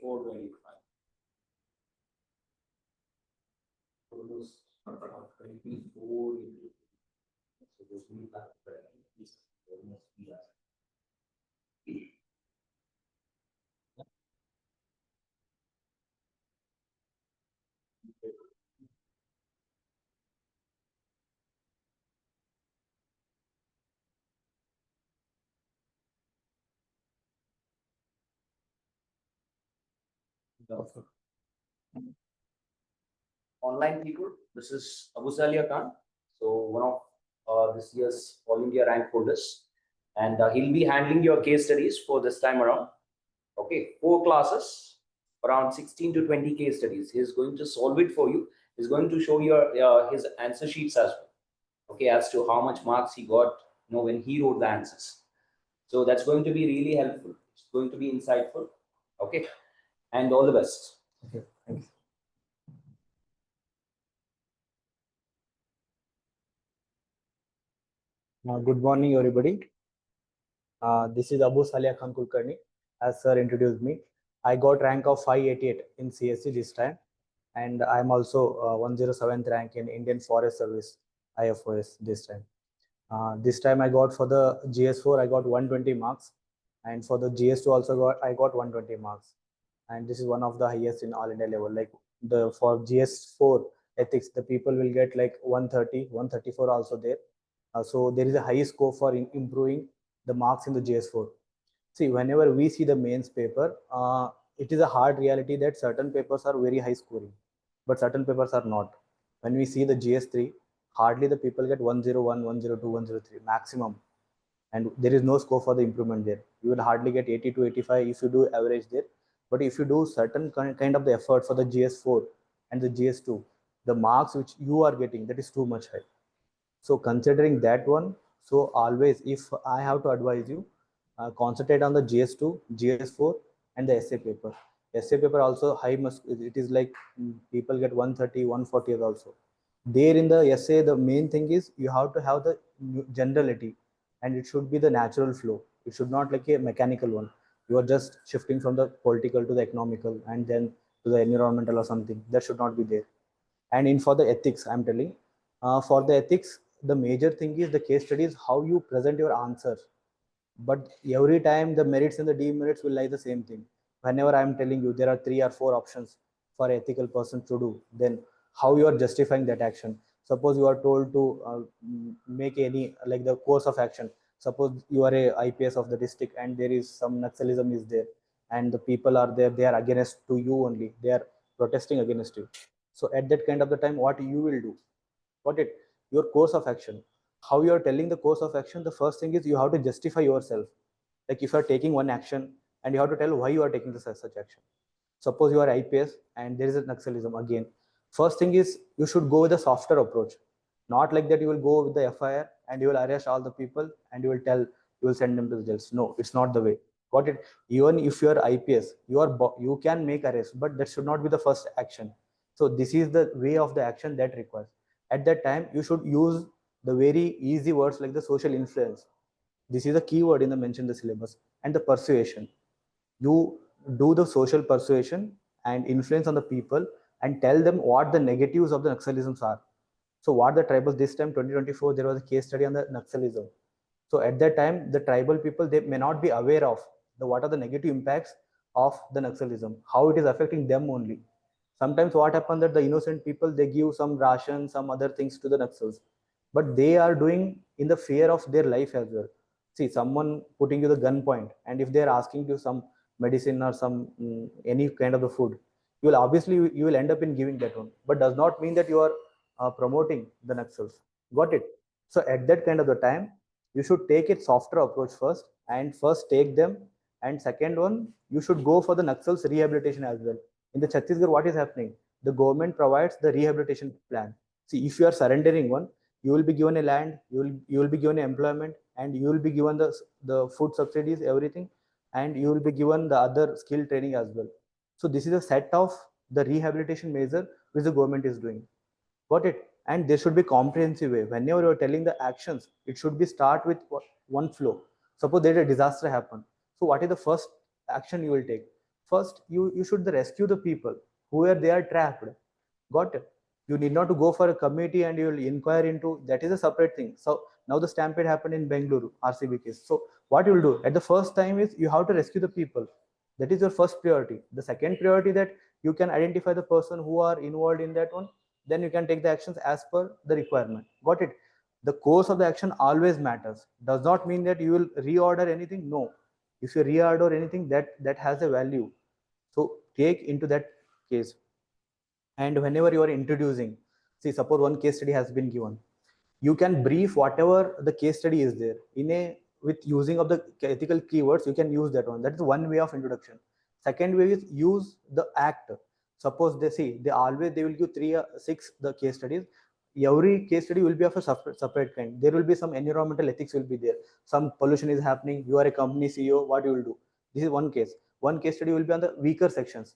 425. Almost 24 into. So this will be that is almost be as. Online people, this is Abu Salia Khan. So one of this year's All India rank holders, and he'll be handling your case studies for this time around. Okay, 4 classes, around 16 to 20 case studies. He's going to solve it for you. He's going to show you his answer sheets as well. Okay, as to how much marks he got, when he wrote the answers. So that's going to be really helpful. It's going to be insightful. Okay, and all the best. Okay, thanks. Good morning, everybody. This is Abu Salia Khan Kulkarni. As sir introduced me, I got rank of 588 in CSC this time, and I am also 107th rank in Indian Forest Service IFOS this time. This time I got for the GS4 I got 120 marks, and for the GS2 also I got 120 marks, and this is one of the highest in all India level. Like for GS4 ethics, the people will get like 130, 134 also there. So there is a high scope for improving the marks in the GS4. See, whenever we see the mains paper, it is a hard reality that certain papers are very high scoring, but certain papers are not. When we see the GS3, hardly the people get 101, 102, 103 maximum, and there is no scope for the improvement there. You will hardly get 80 to 85 if you do average there. But if you do certain kind of the effort for the GS4 and the GS2, the marks which you are getting, that is too much high. So considering that one, so always if I have to advise you, concentrate on the GS2, GS4 and the essay paper. Essay paper also high it is like people get 130, 140 also. There in the essay, the main thing is you have to have the generality, and it should be the natural flow. It should not like a mechanical one. You are just shifting from the political to the economical and then to the environmental or something. That should not be there. And in for the ethics, I'm telling, for the ethics, the major thing is the case study is how you present your answer. But every time the merits and the demerits will lie the same thing. Whenever I'm telling you there are 3 or 4 options for ethical person to do, then how you are justifying that action. Suppose you are told to make any like the course of action. Suppose you are a IPS of the district and there is some Naxalism is there, and the people are there, they are against to you only, they are protesting against you. So at that kind of the time, what you will do? What it your course of action, how you are telling the course of action. The first thing is you have to justify yourself. Like if you are taking one action and you have to tell why you are taking such action. Suppose you are IPS and there is a Naxalism again. First thing is you should go with a softer approach. Not like that you will go with the FIR and you will arrest all the people and you will send them to the jails. No, it's not the way. Got it? Even if you are IPS, you can make arrest, but that should not be the first action. So this is the way of the action that requires. At that time, you should use the very easy words like the social influence. This is a key word in the mention the syllabus, and the persuasion. You do the social persuasion and influence on the people and tell them what the negatives of the Naxalisms are. So what the tribals this time 2024 there was a case study on the Naxalism. So at that time the tribal people, they may not be aware of what are the negative impacts of the Naxalism, how it is affecting them only. Sometimes what happens that the innocent people, they give some ration, some other things to the Naxals, but they are doing in the fear of their life as well. See, someone putting you the gunpoint, and if they are asking you some medicine or some any kind of the food, you will obviously you will end up in giving that one, but does not mean that you are promoting the Naxals. Got it? So at that kind of the time, you should take a softer approach first, and first take them, and second one, you should go for the Naxals rehabilitation as well. In the Chhattisgarh, what is happening? The government provides the rehabilitation plan. See, if you are surrendering one, you will be given a land, you will be given employment, and you will be given the food subsidies, everything, and you will be given the other skill training as well. So this is a set of the rehabilitation measure which the government is doing. Got it? And there should be comprehensive way. Whenever you are telling the actions, it should be start with one flow. Suppose there is a disaster happen. So what is the first action you will take? first you should rescue the people where they are trapped. Got it? You need not to go for a committee and you will inquire into, that is a separate thing. So now the stampede happened in Bengaluru, RCB case. So what you will do at the first time is you have to rescue the people. That is your first priority. The second priority, that you can identify the person who are involved in that one, then you can take the actions as per the requirement. Got it? The course of the action always matters. Does not mean that you will reorder anything. No. If you reorder anything, that has a value. So take into that case. And whenever you are introducing, see, suppose one case study has been given, you can brief whatever the case study is there in a, with using of the ethical keywords. You can use that one. That is one way of introduction. Second way is use the act. Suppose they always they will give 6 the case studies. Every case study will be of a separate kind. There will be some environmental ethics will be there. Some pollution is happening. You are a company CEO. What you will do? This is one case. One case study will be on the weaker sections,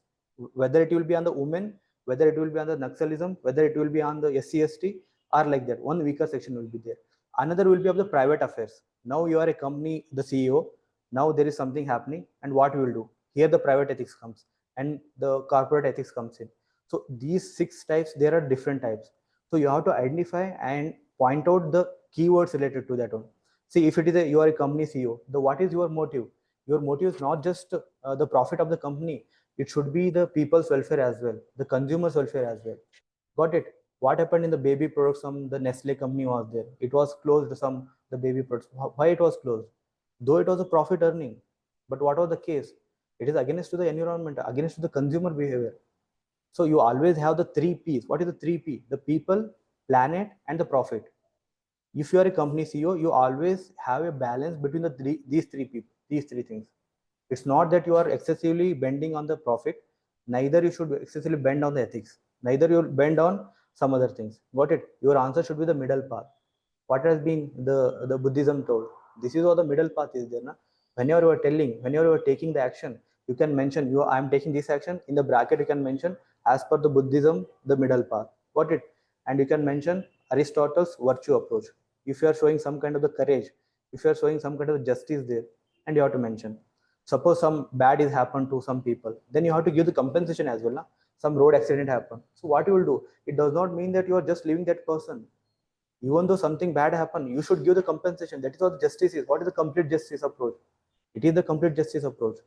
whether it will be on the women, whether it will be on the Naxalism, whether it will be on the SC/ST, or like that. One weaker section will be there. Another will be of the private affairs. Now you are a company, the CEO. Now there is something happening, and what you will do? Here the private ethics comes and the corporate ethics comes in. So these 6 types, there are different types. So you have to identify and point out the keywords related to that one. See, if it is you are a company CEO, the what is your motive? Your motive is not just the profit of the company. It should be the people's welfare as well, the consumers' welfare as well. Got it? What happened in the baby products? The Nestle company was there. It was closed, the baby products. Why it was closed? Though it was a profit earning, but what was the case? It is against to the environment, against to the consumer behavior. So you always have the 3 P's. What is the 3 P? The people, planet, and the profit. If you are a company CEO, you always have a balance between these three things. It's not that you are excessively bending on the profit, neither you should excessively bend on the ethics, neither you bend on some other things. Got it? Your answer should be the middle path. What has been the Buddhism told? This is what the middle path is there. Na? Whenever you are taking the action, you can mention I am taking this action. In the bracket, you can mention as per the Buddhism, the middle path. Got it? And you can mention Aristotle's virtue approach. If you are showing some kind of the courage, if you are showing some kind of justice there, and you have to mention. Suppose some bad is happened to some people, then you have to give the compensation as well. Na? Some road accident happened. So what you will do? It does not mean that you are just leaving that person. Even though something bad happened, you should give the compensation. That is what justice is. What is the complete justice approach? It is the complete justice approach.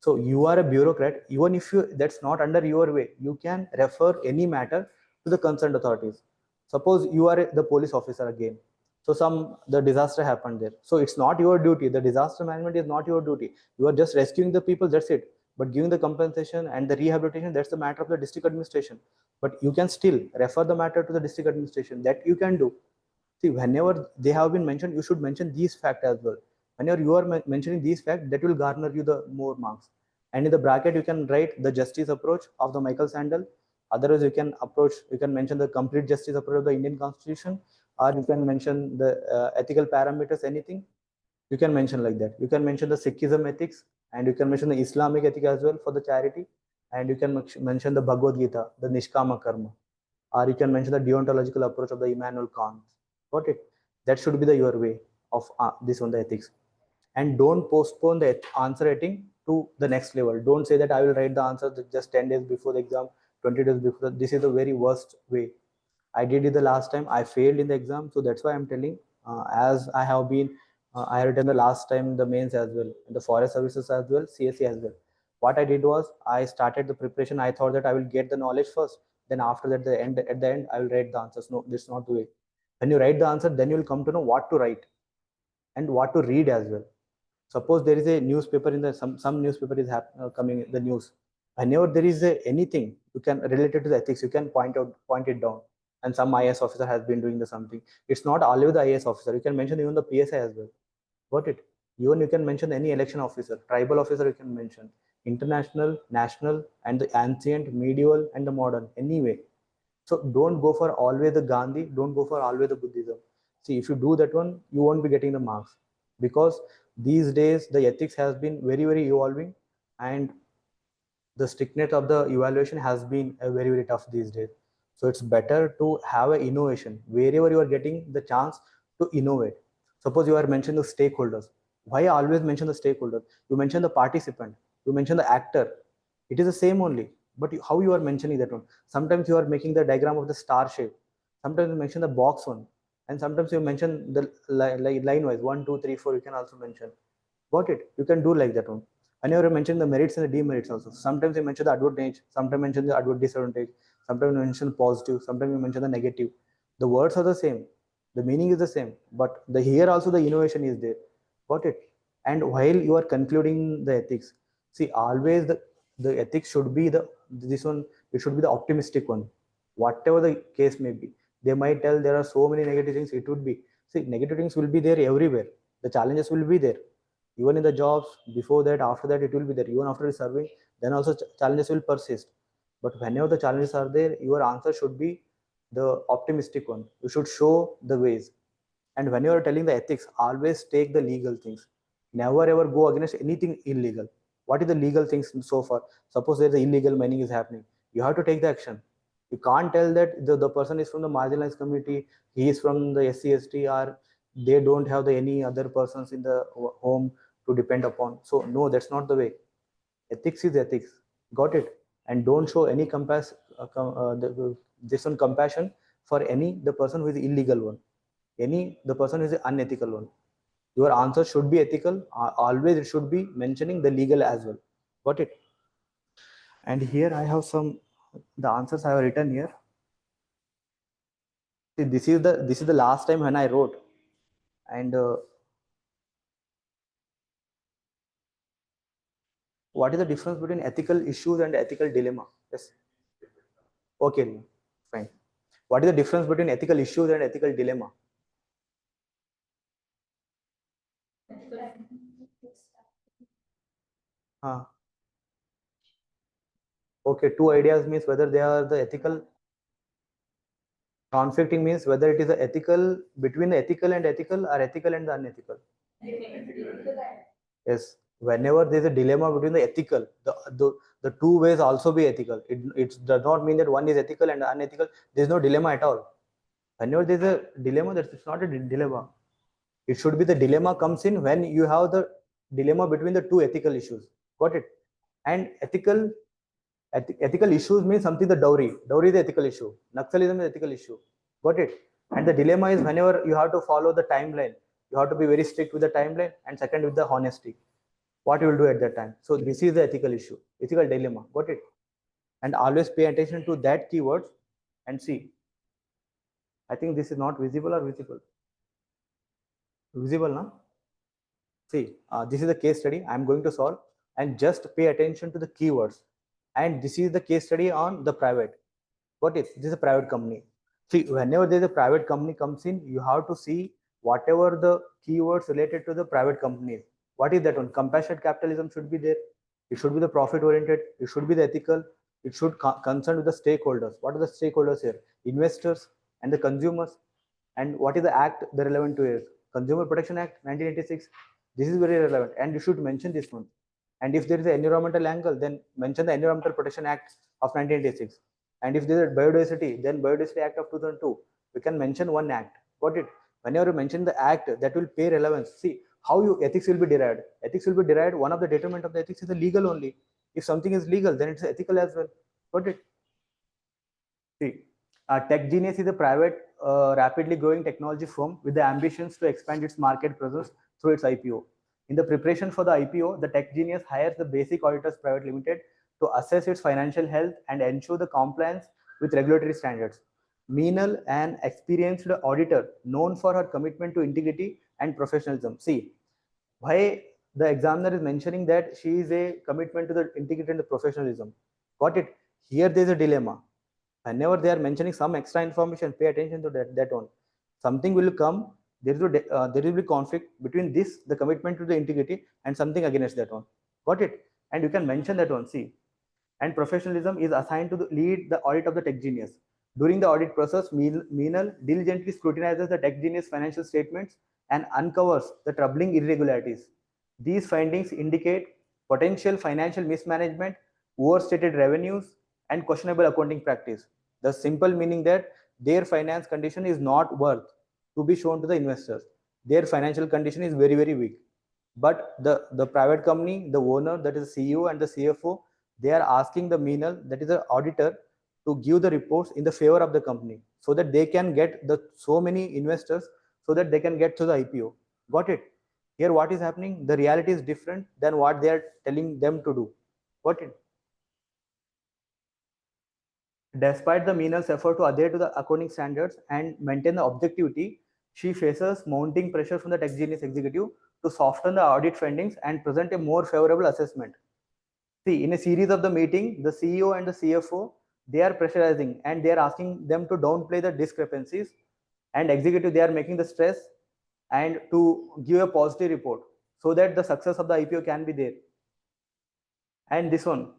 So you are a bureaucrat. Even if that's not under your way, you can refer any matter to the concerned authorities. Suppose you are the police officer again. So the disaster happened there. So it's not your duty. The disaster management is not your duty. You are just rescuing the people. That's it. But giving the compensation and the rehabilitation, that's the matter of the district administration. But you can still refer the matter to the district administration. That you can do. See, whenever they have been mentioned, you should mention these facts as well. Whenever you are mentioning these facts, that will garner you the more marks. And in the bracket, you can write the justice approach of the Michael Sandel. Otherwise, you can mention the complete justice approach of the Indian Constitution, or you can mention the ethical parameters, anything. You can mention like that. You can mention the Sikhism ethics, and you can mention the Islamic ethic as well for the charity. And you can mention the Bhagavad Gita, the Nishkama Karma. Or you can mention the deontological approach of the Immanuel Kant. Got it? That should be your way of this on the ethics. And don't postpone the answer writing to the next level. Don't say that I will write the answer just 10 days before the exam, 20 days before. This is the very worst way. I did it the last time. I failed in the exam. So that's why I'm telling, as I have been, I have written the last time the mains as well, the forest services as well, CSC as well. What I did was I started the preparation. I thought that I will get the knowledge first. Then after that, at the end, I will write the answers. No, that's not the way. When you write the answer, then you will come to know what to write and what to read as well. Suppose there is a newspaper in the some newspaper is coming in the news. Whenever there is anything you can relate it to the ethics, you can point it down. And some IAS officer has been doing the something. It's not always the IAS officer. You can mention even the PSI as well. Got it? Even you can mention any election officer, tribal officer. You can mention international, national, and the ancient, medieval, and the modern. Anyway, so don't go for always the Gandhi. Don't go for always the Buddhism. See, if you do that one, you won't be getting the marks, because these days the ethics has been very, very evolving, and the strictness of the evaluation has been very, very tough these days. So it's better to have an innovation wherever you are getting the chance to innovate. Suppose you are mentioning the stakeholders. Why always mention the stakeholders? You mention the participant. You mention the actor. It is the same only, but how you are mentioning that one? Sometimes you are making the diagram of the star shape. Sometimes you mention the box one, and sometimes you mention the line wise 1, 2, 3, 4. You can also mention. Got it? You can do like that one. And you mention the merits and the demerits also. Sometimes you mention the advantage, sometimes you mention the disadvantage, sometimes you mention positive, sometimes you mention the negative. The words are the same, the meaning is the same, but the here also the innovation is there. Got it? And while you are concluding the ethics, see, always the ethics should be this one, it should be the optimistic one, whatever the case may be. They might tell there are so many negative things, it would be, see, negative things will be there everywhere, the challenges will be there, even in the jobs, before that, after that, it will be there, even after serving, then also challenges will persist. But whenever the challenges are there, your answer should be the optimistic one. You should show the ways. And when you are telling the ethics, always take the legal things. Never ever go against anything illegal. What is the legal things so far? Suppose there is illegal mining is happening, you have to take the action. You can't tell that the person is from the marginalized community, he is from the SC/ST, or they don't have any other persons in the home to depend upon. So no, that's not the way. Ethics is ethics. Got it? And don't show any this one compassion for any the person who is illegal one, any the person who is unethical one. Your answer should be ethical. Always it should be mentioning the legal as well. Got it? And here I have the answers I have written here. See, this is the last time when I wrote, and what is the difference between ethical issues and ethical dilemma? Yes. Okay, fine. What is the difference between ethical issues and ethical dilemma? Okay, two ideas means whether they are the ethical. Conflicting means whether it is the ethical, between the ethical and ethical, or ethical and the unethical. Yes, whenever there is a dilemma between the ethical, the two ways also be ethical. It does not mean that one is ethical and unethical. There is no dilemma at all. Whenever there is a dilemma, that's not a dilemma. It should be the dilemma comes in when you have the dilemma between the two ethical issues. Got it? And ethical issues means something, the dowry. Dowry is the ethical issue. Naxalism is ethical issue. Got it? And the dilemma is whenever you have to follow the timeline, you have to be very strict with the timeline, and second with the honesty. What you will do at that time. So this is the ethical issue, ethical dilemma. Got it? And always pay attention to that keywords and see. I think this is not visible or visible. Visible now? See, this is the case study I'm going to solve, and just pay attention to the keywords. And this is the case study on the private. What is this is a private company? See, whenever there is a private company comes in, you have to see whatever the keywords related to the private companies. What is that one? Compassionate capitalism should be there. It should be the profit oriented. It should be the ethical. It should concern with the stakeholders. What are the stakeholders here? Investors and the consumers. And what is the act the relevant to it? Consumer Protection Act 1986. This is very relevant, and you should mention this one. And if there is an environmental angle, then mention the Environmental Protection Act of 1986. And if there is a biodiversity, then Biodiversity Act of 2002. We can mention one act. Got it? Whenever you mention the act, that will pay relevance. See how ethics will be derived. Ethics will be derived. One of the determinant of the ethics is the legal only. If something is legal, then it's ethical as well. Got it? See, Tech Genius is a private, rapidly growing technology firm with the ambitions to expand its market presence through its IPO. In the preparation for the IPO, the Tech Genius hires the Basic Auditors Private Limited to assess its financial health and ensure the compliance with regulatory standards. Meenal, an experienced auditor known for her commitment to integrity and professionalism. See, why the examiner is mentioning that she is a commitment to the integrity and the professionalism. Got it? Here there is a dilemma. Whenever they are mentioning some extra information, pay attention to that one. Something will come, there will be conflict between this, the commitment to the integrity, and something against that one. Got it? And you can mention that one. See, and professionalism is assigned to lead the audit of the Tech Genius. During the audit process, Meenal diligently scrutinizes the Tech Genius financial statements and uncovers the troubling irregularities. These findings indicate potential financial mismanagement, overstated revenues, and questionable accounting practice. The simple meaning that their finance condition is not worth to be shown to the investors. Their financial condition is very, very weak. But the private company, the owner, that is CEO and the CFO, they are asking the menial, that is the auditor, to give the reports in the favor of the company, so that they can get the so many investors, so that they can get to the IPO. Got it? Here what is happening? The reality is different than what they are telling them to do. Got it? Despite the menial's effort to adhere to the accounting standards and maintain the objectivity, she faces mounting pressure from the tech genius executive to soften the audit findings and present a more favorable assessment. See, in a series of the meeting, the CEO and the CFO, they are pressurizing and they are asking them to downplay the discrepancies, and executive, they are making the stress and to give a positive report, so that the success of the IPO can be there. And this one,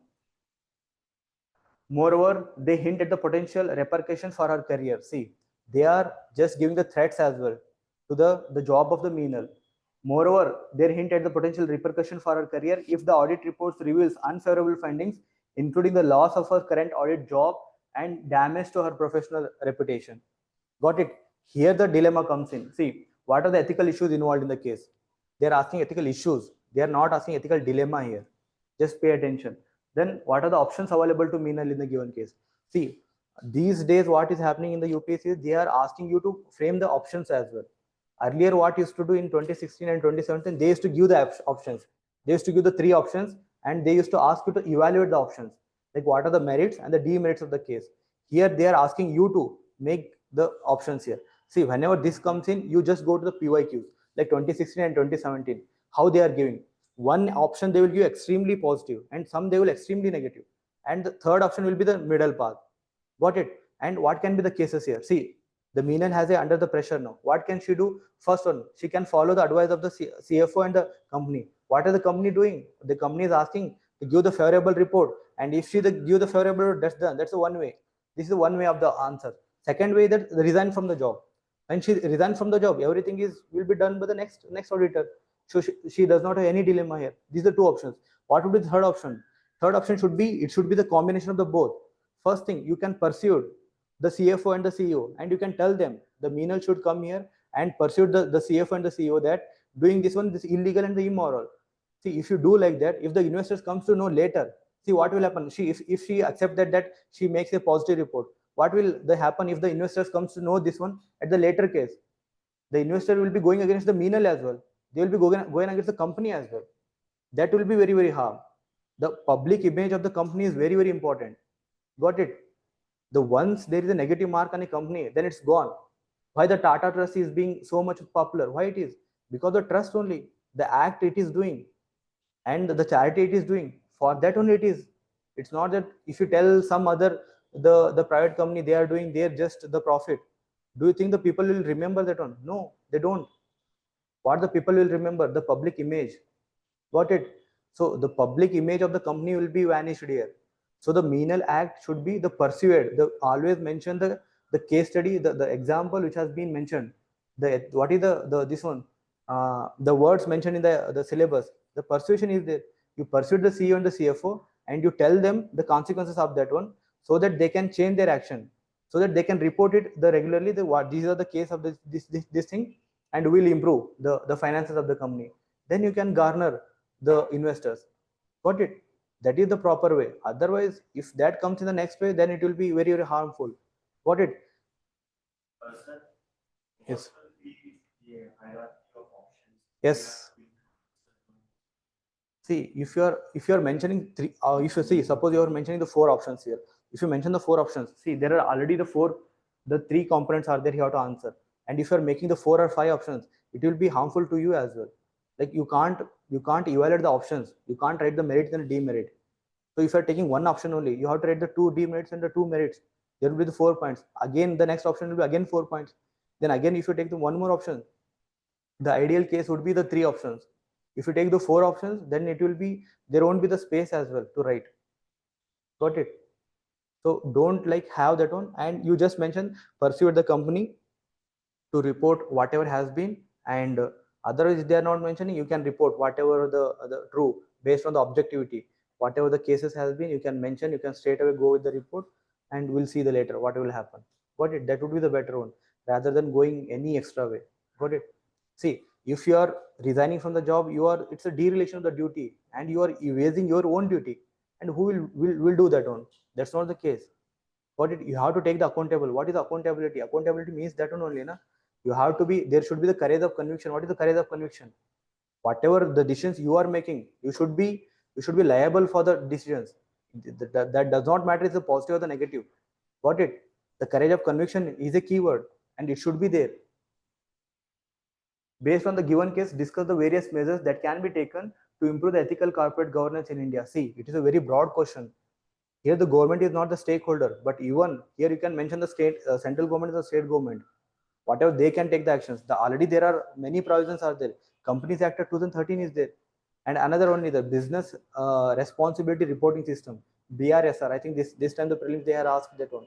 moreover, they hint at the potential repercussions for her career. See, they are just giving the threats as well to the job of the menial. Moreover, they hint at the potential repercussion for her career if the audit reports reveals unfavorable findings, including the loss of her current audit job and damage to her professional reputation. Got it? Here the dilemma comes in. See, what are the ethical issues involved in the case? They are asking ethical issues. They are not asking ethical dilemma here. Just pay attention. Then what are the options available to menial in the given case? See, these days what is happening in the UPSC is they are asking you to frame the options as well. Earlier, what used to do in 2016 and 2017, they used to give the options. They used to give the 3 options, and they used to ask you to evaluate the options, like what are the merits and the demerits of the case. Here they are asking you to make the options here. See, whenever this comes in, you just go to the PYQs like 2016 and 2017, how they are giving. One option they will give extremely positive, and some they will extremely negative, and the third option will be the middle path. Got it? And what can be the cases here? See, the menial has a under the pressure now. What can she do? First one, she can follow the advice of the CFO and the company. What are the company doing? The company is asking to give the favorable report, and if she give the favorable report, that's done. That's the one way. This is one way of the answer. Second way, that resign from the job. When she resigns from the job, everything is will be done by the next auditor. So she does not have any dilemma here. These are two options. What would be the third option? Third option should be, it should be the combination of the both. First thing, you can pursue the CFO and the CEO, and you can tell them the menial should come here and pursue the CFO and the CEO that doing this one is illegal and the immoral. See, if you do like that, if the investors comes to know later, see what will happen. If she accepted that she makes a positive report, what will happen if the investors comes to know this one at the later case? The investor will be going against the menial as well. They will be going against the company as well. That will be very, very hard. The public image of the company is very, very important. Got it? The once there is a negative mark on a company, then it's gone. Why the Tata Trust is being so much popular? Why it is? Because the trust only, the act it is doing, and the charity it is doing. For that only it is. It's not that if you tell some other the private company they are doing, they're just the profit. Do you think the people will remember that one? No, they don't. What the people will remember? The public image. Got it? So the public image of the company will be vanished here. So the menial act should be the pursued. The always mention the case study, the example which has been mentioned. The what is the this one? The words mentioned in the syllabus. The persuasion is there. You pursue the CEO and the CFO, and you tell them the consequences of that one, so that they can change their action, so that they can report it the regularly. The what these are the case of this thing, and will improve the finances of the company. Then you can garner the investors. Got it? That is the proper way. Otherwise, if that comes in the next way, then it will be very, very harmful. Got it? Sir, Yes. what will be the hierarchy of options? Yes. See, if you are mentioning three, if you see, suppose you are mentioning the 4 options here. If you mention the 4 options, see, there are already the 3 components are there you have to answer. And if you are making the 4 or 5 options, it will be harmful to you as well. Like you can't evaluate the options. You can't write the merit and the demerit. So if you are taking one option only, you have to write the 2 demerits and the 2 merits. There will be the 4 points. Again, the next option will be again 4 points. Then again, if you take the one more option, the ideal case would be the 3 options. If you take the 4 options, then it will be, there won't be the space as well to write. Got it? So don't like have that one, and you just mention pursue the company to report whatever has been, and otherwise they are not mentioning, you can report whatever the true based on the objectivity. Whatever the cases has been, you can mention, you can straight away go with the report, and we'll see the later what will happen. Got it? That would be the better one rather than going any extra way. Got it? See, If you are resigning from the job, it's a dereliction of the duty, and you are erasing your own duty. And who will do that one? That's not the case. You have to take the accountable. What is accountability? Accountability means that one only, na? You have to be, there should be the courage of conviction. What is the courage of conviction? Whatever the decisions you are making, you should be liable for the decisions. That does not matter if it's positive or the negative. Got it? The courage of conviction is a keyword, and it should be there. Based on the given case, discuss the various measures that can be taken to improve the ethical corporate governance in India. See, it is a very broad question. Here the government is not the stakeholder, but even here you can mention the state, central government is the state government. Whatever they can take the actions. Already there are many provisions are there. Companies Act of 2013 is there. And another one is the Business Responsibility Reporting System, BRSR. I think this time the prelims they have asked that one.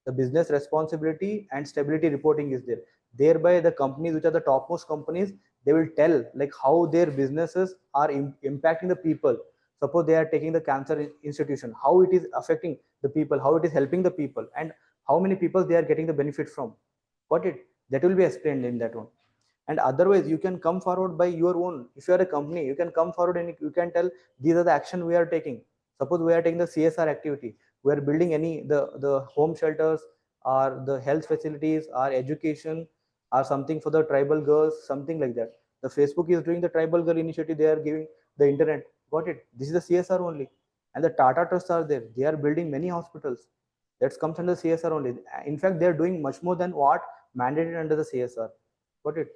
The business responsibility and stability reporting is there. Thereby the companies which are the topmost companies, they will tell like how their businesses are impacting the people. Suppose they are taking the cancer institution, how it is affecting the people, how it is helping the people, and how many people they are getting the benefit from. Got it? That will be explained in that one. And otherwise you can come forward by your own. If you are a company, you can come forward and you can tell these are the action we are taking. Suppose we are taking the CSR activity, we are building the home shelters or the health facilities or education or something for the tribal girls, something like that. The Facebook is doing the tribal girl initiative, they are giving the internet. Got it? This is the CSR only. And the Tata Trusts are there, they are building many hospitals. That comes under CSR only. In fact, they are doing much more than what mandated under the CSR. Got it?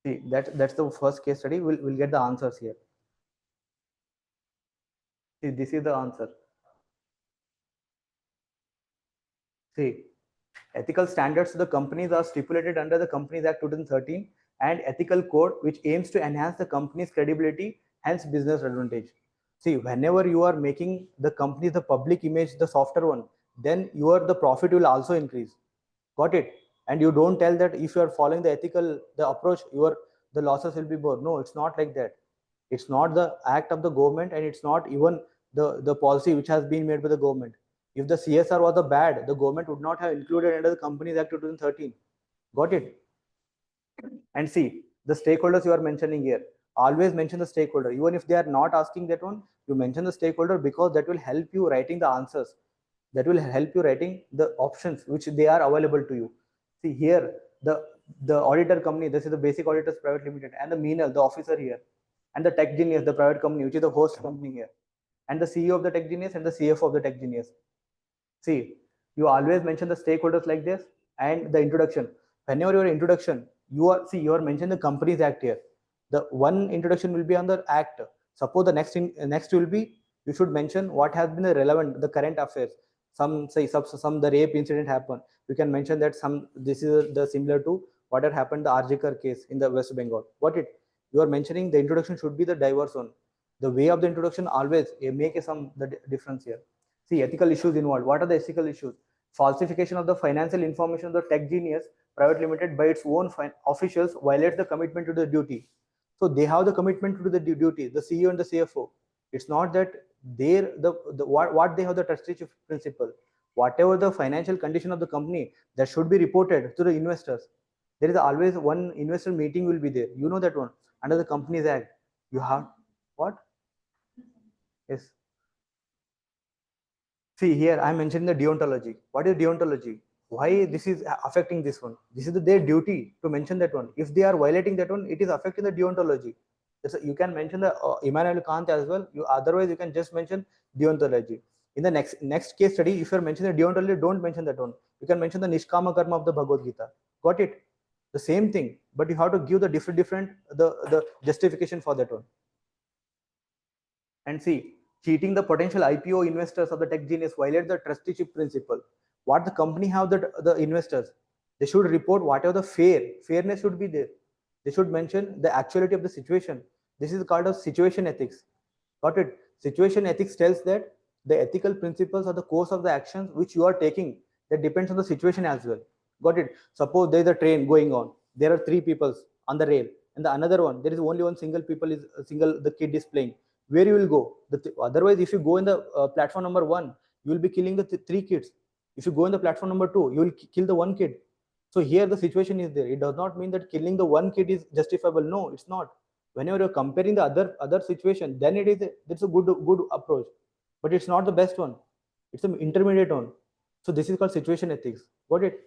See, that's the first case study. We'll get the answers here. See, this is the answer. See, ethical standards to the companies are stipulated under the Companies Act 2013 and ethical code which aims to enhance the company's credibility, hence business advantage. See, whenever you are making the company the public image, the softer one, then the profit will also increase. Got it? And you don't tell that if you are following the ethical the approach, the losses will be more. No, it's not like that. It's not the act of the government, and it's not even the policy which has been made by the government. If the CSR was the bad, the government would not have included under the Companies Act 2013. Got it? And see, the stakeholders you are mentioning here, always mention the stakeholder. Even if they are not asking that one, you mention the stakeholder because that will help you writing the answers. That will help you writing the options which they are available to you. See here, the auditor company, this is the Basic Auditors Private Limited, and the Meenal, the officer here, and the Tech Genius, the private company, which is the host company here, and the CEO of the Tech Genius and the CFO of the Tech Genius. See, you always mention the stakeholders like this, and the introduction. Whenever your introduction, you are mentioning the Companies Act here. The one introduction will be on the act. Suppose the next will be, you should mention what has been the relevant, the current affairs. Some the rape incident happened. You can mention that this is the similar to what had happened the Arjikar case in the West Bengal. Got it? You are mentioning the introduction should be the diverse one. The way of the introduction always make the difference here. See, ethical issues involved. What are the ethical issues? Falsification of the financial information of the Tech Genius Private Limited by its own officials violates the commitment to the duty. So they have the commitment to the duty, the CEO and the CFO. It's not that what they have the trusteeship principle. Whatever the financial condition of the company, that should be reported to the investors. There is always one investor meeting will be there. You know that one. Under the Companies Act, you have what? Yes. See here, I am mentioning the deontology. What is deontology? Why this is affecting this one? This is their duty to mention that one. If they are violating that one, it is affecting the deontology. You can mention the Immanuel Kant as well. Otherwise you can just mention deontology. In the next case study, if you are mentioning the deontology, don't mention that one. You can mention the Nishkama Karma of the Bhagavad Gita. Got it? The same thing, but you have to give the different the justification for that one. And see, cheating the potential IPO investors of the Tech Genius violate the trusteeship principle. What the company have the investors, they should report whatever the fairness should be there. They should mention the actuality of the situation. This is called as situation ethics. Got it? Situation ethics tells that the ethical principles or the course of the actions which you are taking, that depends on the situation as well. Got it? Suppose there is a train going on. There are 3 people on the rail, and the another one, there is only one single the kid is playing. Where you will go? Otherwise, if you go in the platform number 1, you will be killing the 3 kids. If you go in the platform number 2, you will kill the 1 kid. So here the situation is there. It does not mean that killing the one kid is justifiable. No, it's not. Whenever you're comparing the other situation, then it's a good approach, but it's not the best one. It's an intermediate one. So this is called situation ethics. Got it?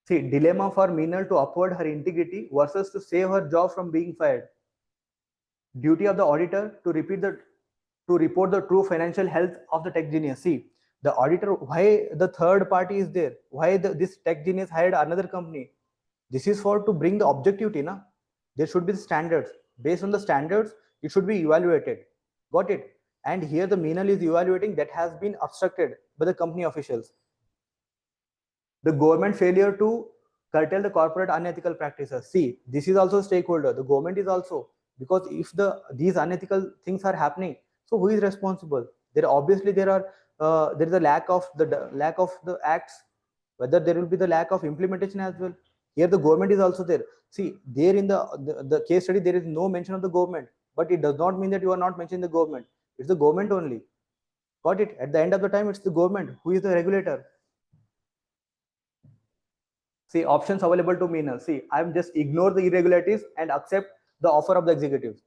See, dilemma for Meenal to uphold her integrity versus to save her job from being fired. Duty of the auditor to report the true financial health of the tech genius. See, the auditor, why the third party is there? Why this tech genius hired another company? This is for to bring the objectivity, na? There should be the standards. Based on the standards, it should be evaluated. Got it? And here the Meenal is evaluating that has been obstructed by the company officials. The government failure to curtail the corporate unethical practices. See, this is also a stakeholder. The government is also, because if these unethical things are happening, so who is responsible? There obviously there is a lack of the acts. Whether there will be the lack of implementation as well. Here the government is also there. See, there in the case study there is no mention of the government, but it does not mean that you are not mentioning the government. It's the government only. Got it? At the end of the time, it's the government who is the regulator. See, options available to me now. See, I'm just ignore the irregularities and accept the offer of the executives.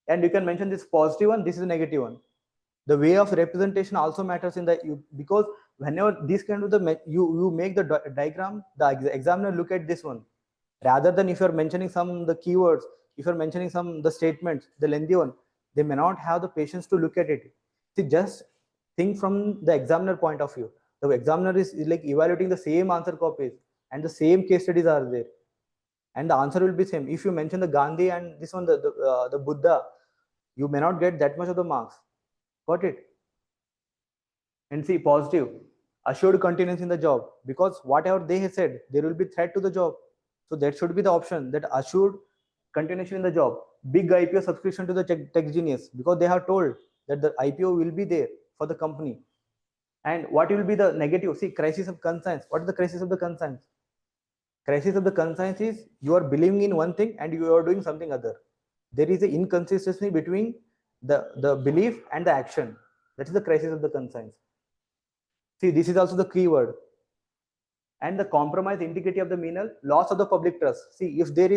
And you can mention this positive one, this is a negative one. The way of representation also matters in because whenever this kind of you make the diagram, the examiner look at this one. Rather than if you're mentioning the keywords, if you're mentioning the statements, the lengthy one, they may not have the patience to look at it. See, just think from the examiner point of view. The examiner is like evaluating the same answer copies and the same case studies are there, and the answer will be same. If you mention the Gandhi and this one, the Buddha, you may not get that much of the marks. Got it? And see, positive, assured continuance in the job, because whatever they have said, there will be threat to the job. So that should be the option, that assured continuation in the job. Big IPO subscription to the tech genius, because they have told that the IPO will be there for the company. And what will be the negative? See, crisis of conscience. What is the crisis of the conscience? Crisis of the conscience is you are believing in one thing and you are doing something other. There is an inconsistency between the belief and the action. That is the crisis of the conscience. See, this is also the key word. And the compromised integrity of the Meenal, loss of the public trust. See, if there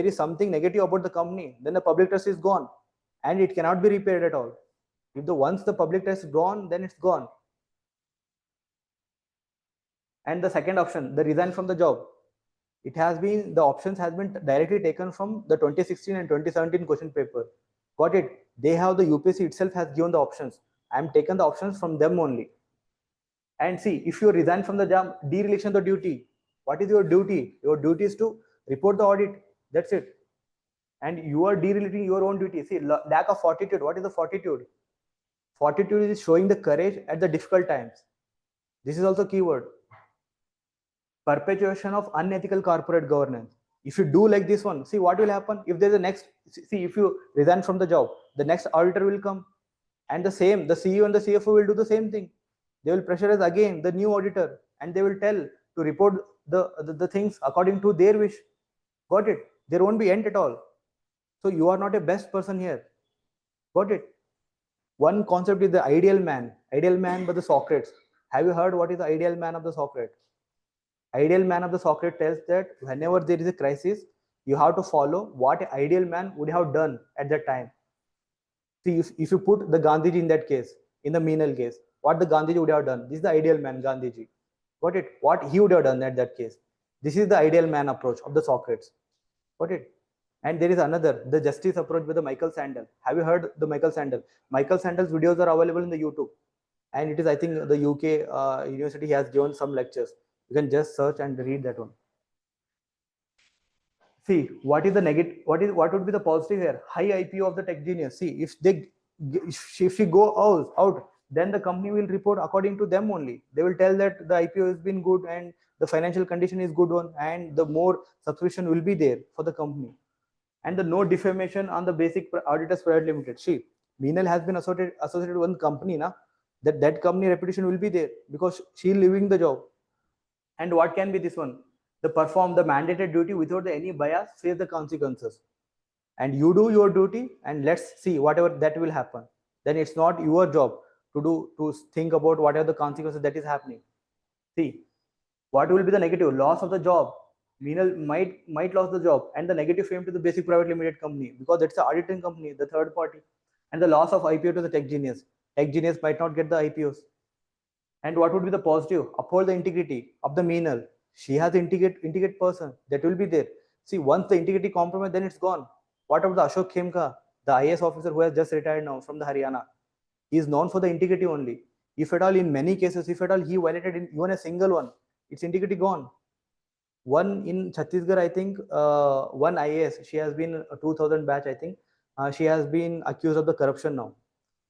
is something negative about the company, then the public trust is gone and it cannot be repaired at all. If once the public trust is gone, then it's gone. And the second option, the resign from the job. The options has been directly taken from the 2016 and 2017 question paper. Got it? They have the UPSC itself has given the options. I am taken the options from them only. And see, if you resign from the job, dereliction of the duty. What is your duty? Your duty is to report the audit. That's it. And you are dereliting your own duty. See, lack of fortitude. What is the fortitude? Fortitude is showing the courage at the difficult times. This is also keyword. Perpetuation of unethical corporate governance. If you do like this one, see what will happen if there's a next. See, if you resign from the job, the next auditor will come, and the CEO and the CFO will do the same thing. They will pressurize again the new auditor, and they will tell to report the things according to their wish. Got it? There won't be end at all. So you are not a best person here. Got it? One concept is the ideal man by the Socrates. Have you heard what is the ideal man of the Socrates? Ideal man of the Socrates tells that whenever there is a crisis, you have to follow what an ideal man would have done at that time. See, if you put the Gandhiji in that case, in the Meenal case, what the Gandhiji would have done? This is the ideal man, Gandhiji. Got it? What he would have done at that case. This is the ideal man approach of the Socrates. Got it? And there is another, the justice approach by the Michael Sandel. Have you heard the Michael Sandel? Michael Sandel's videos are available in the YouTube. And it is, I think, the UK university has given some lectures. You can just search and read that one. See, what is the negative? What would be the positive here? High IPO of the tech genius. See, if she go out, then the company will report according to them only. They will tell that the IPO has been good and the financial condition is good one, and the more subscription will be there for the company. And the no defamation on the basic auditors private limited. See, Meenal has been associated with one company, na, that company reputation will be there because she leaving the job. And what can be this one? Perform the mandated duty without any bias, face the consequences. And you do your duty, and let's see whatever that will happen. Then it's not your job to think about what are the consequences that is happening. See, What will be the negative? Loss of the job. Meenal might lose the job, and the negative fame to the basic private limited company, because that's the auditing company, the third party, and the loss of IPO to the tech genius. Tech genius might not get the IPOs. And what would be the positive? Uphold the integrity of the Meenal. She has the integrate person that will be there. See, once the integrity compromised, then it's gone. What about the Ashok Khemka, the IAS officer who has just retired now from the Haryana? He is known for the integrity only. If at all, in many cases, if at all he violated in even a single one, its integrity gone. One in Chhattisgarh, I think, one IAS, she has been a 2000 batch, I think. She has been accused of the corruption now.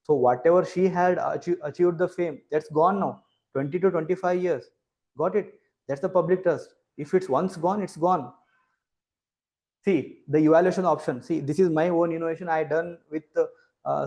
So whatever she had achieved the fame, that's gone now. 20 to 25 years. Got it? That's the public trust. If it's once gone, it's gone. See, the evaluation option. See, this is my own innovation I done with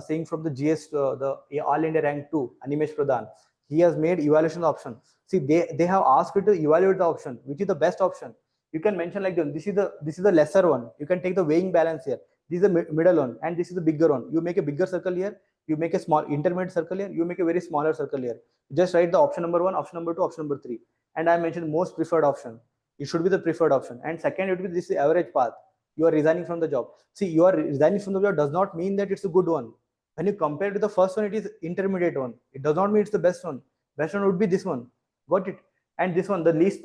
seeing from the GS, the All India Rank 2, Animesh Pradhan. He has made evaluation option. See, they have asked you to evaluate the option, which is the best option. You can mention like this is the lesser one. You can take the weighing balance here. This is the middle one, and this is the bigger one. You make a bigger circle here. You make a small intermediate circle here. You make a very smaller circle here. Just write the option number 1, option number 2, option number 3, and I mentioned most preferred option. It should be the preferred option. And second, it will be this average path. You are resigning from the job. See, you are resigning from the job does not mean that it's a good one. When you compare to the first one, it is intermediate one. It does not mean it's the best one. Best one would be this one. Got it? And this one, the least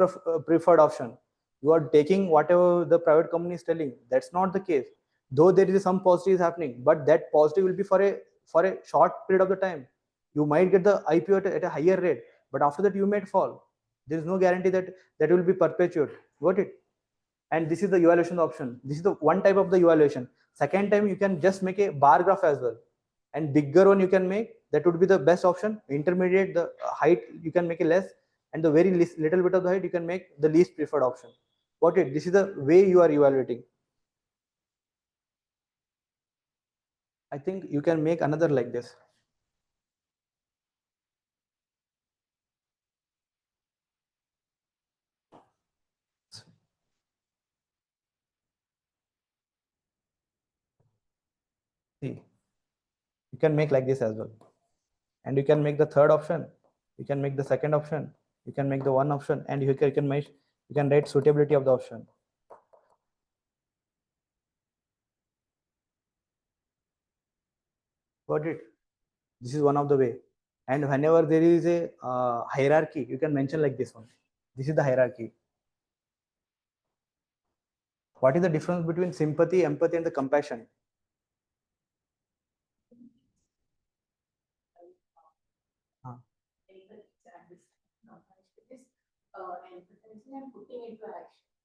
preferred option. You are taking whatever the private company is telling. That's not the case. Though there is some positives happening, but that positive will be for a short period of the time. You might get the IPO at a higher rate, but after that you might fall. There is no guarantee that that will be perpetuated. Got it? And this is the evaluation option. This is the one type of the evaluation. Second time, you can just make a bar graph as well, and bigger one you can make. That would be the best option. Intermediate, the height you can make it less, and the very least, little bit of the height you can make the least preferred option. Got it? This is the way you are evaluating. I think you can make another like this. See, you can make like this as well, and you can make the third option. You can make the second option. You can make the one option, and you can write suitability of the option. Got it? This is one of the way. And whenever there is a hierarchy, you can mention like this one. This is the hierarchy. What is the difference between sympathy, empathy, and the compassion?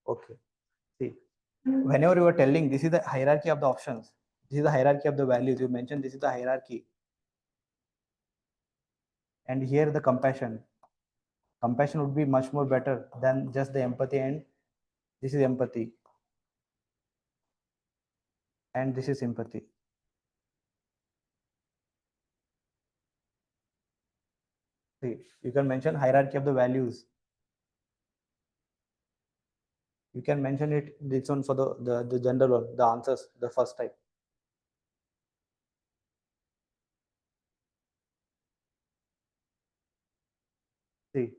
Okay. See, whenever you are telling this is the hierarchy of the options, this is the hierarchy of the values. You mentioned this is the hierarchy. And here the compassion. Compassion would be much more better than just the empathy, and this is empathy. And this is sympathy. See, you can mention hierarchy of the values. You can mention it this one for the general one, the answers, the first type. See,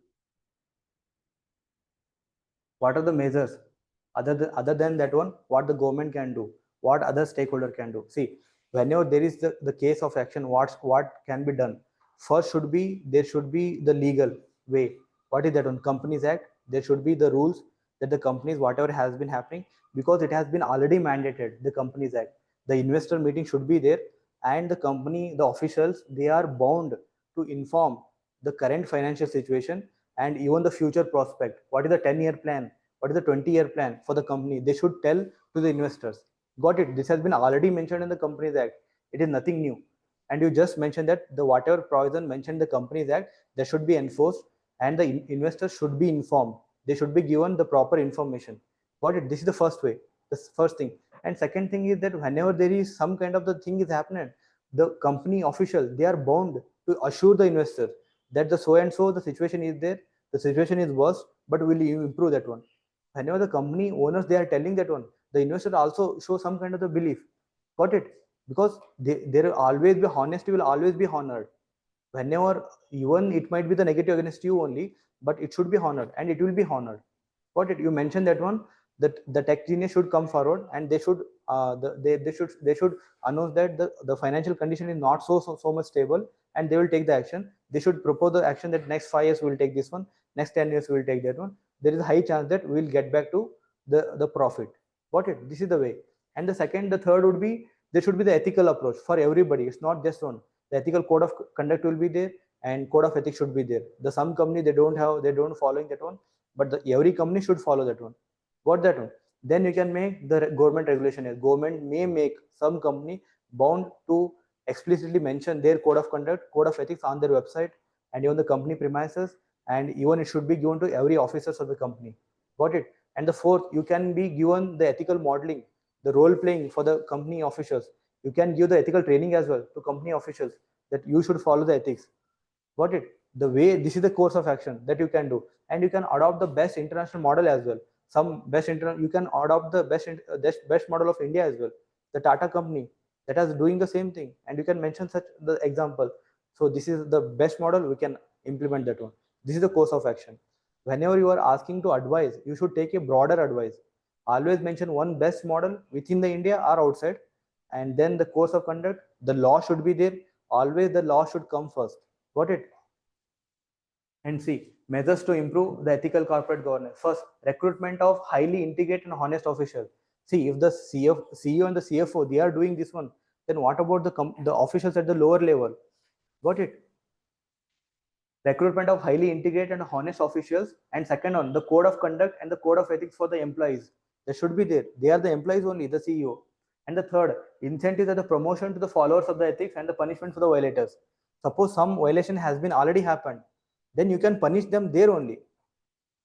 what are the measures other than that one? What the government can do, what other stakeholder can do? See, whenever there is the case of action, what can be done? First there should be the legal way. What is that one? Companies Act. There should be the rules that the companies, whatever has been happening, because it has been already mandated, the Companies Act. The investor meeting should be there, and the company, the officials, they are bound to inform the current financial situation and even the future prospect. What is the 10-year plan? What is the 20-year plan for the company? They should tell to the investors. Got it? This has been already mentioned in the Companies Act. It is nothing new. And you just mentioned that the whatever provision mentioned in the Companies Act, that should be enforced, and the investors should be informed. They should be given the proper information. Got it? This is the first way. The first thing. And second thing is that whenever there is some kind of the thing is happening, the company official, they are bound to assure the investor that the so and so the situation is there, the situation is worse, but will you improve that one? Whenever the company owners, they are telling that one, the investor also show some kind of the belief. Got it? Because there will always be honesty, will always be honored. Whenever even it might be the negative against you only, but it should be honored and it will be honored. Got it? You mentioned that one, that the tech genius should come forward and they should they should announce that the financial condition is not so much stable, and they will take the action. They should propose the action that next 5 years we will take this one, next 10 years we will take that one. There is a high chance that we will get back to the profit. Got it? This is the way. And the third would be, there should be the ethical approach for everybody. It's not just one. The ethical code of conduct will be there and code of ethics should be there. The some company they don't following that one, but every company should follow that one. Got that one? Then you can make the government regulation. Government may make some company bound to explicitly mention their code of conduct, code of ethics on their website and even the company premises, and even it should be given to every officers of the company. Got it? And the fourth, you can be given the ethical modeling, the role playing for the company officials. You can give the ethical training as well to company officials that you should follow the ethics. Got it? The way, this is the course of action that you can do, and you can adopt the best international model as well. Some best you can adopt the best model of India as well. The Tata company that is doing the same thing, and you can mention such the example. So this is the best model, we can implement that one. This is the course of action. Whenever you are asking to advise, you should take a broader advice. Always mention one best model within the India or outside, and then the course of conduct, the law should be there. Always the law should come first. Got it? And see, measures to improve the ethical corporate governance. First, recruitment of highly integrated and honest officials. See, if the CEO and the CFO, they are doing this one, then what about the officials at the lower level? Got it? Recruitment of highly integrated and honest officials. And second one, the code of conduct and the code of ethics for the employees. They should be there. They are the employees only, the CEO. And the third, incentives are the promotion to the followers of the ethics and the punishment for the violators. Suppose some violation has been already happened, then you can punish them there only.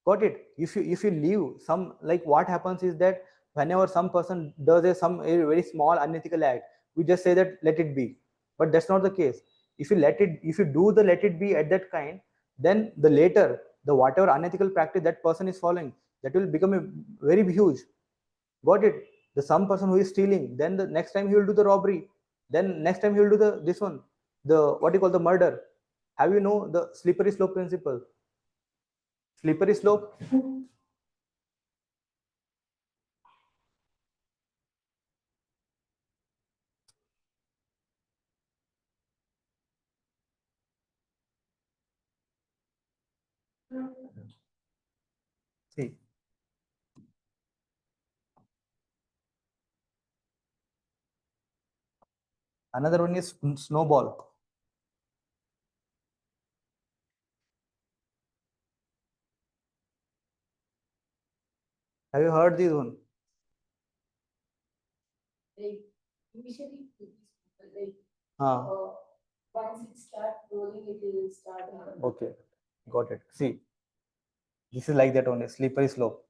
Got it? If you leave some, like what happens is that whenever some person does a very small unethical act, we just say that let it be. But that's not the case. If you let it be at that kind, then the whatever unethical practice that person is following, that will become a very huge. Got it? The some person who is stealing, then the next time he will do the robbery, then next time he will do the what you call the murder. Have you know the slippery slope principle? Slippery slope. See, another one is snowball. Have you heard this one? Like initially, like Ah, once it start rolling, it will start. okay, got it. See, this is like that only, slippery slope.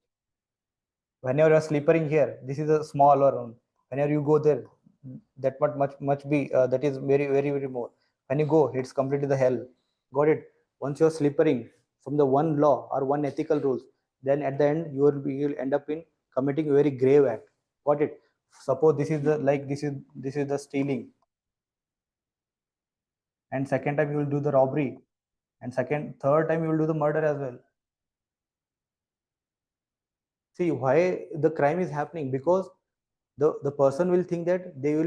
Whenever you are slippering here, this is a smaller one. Whenever you go there, that much be that is very more. When you go, it's completely the hell. Got it? Once you are slippering from the one law or one ethical rules, then at the end you'll end up in committing a very grave act. Got it? Suppose this is the stealing, and second time you will do the robbery, and third time you will do the murder as well. See why the crime is happening? Because the person will think that there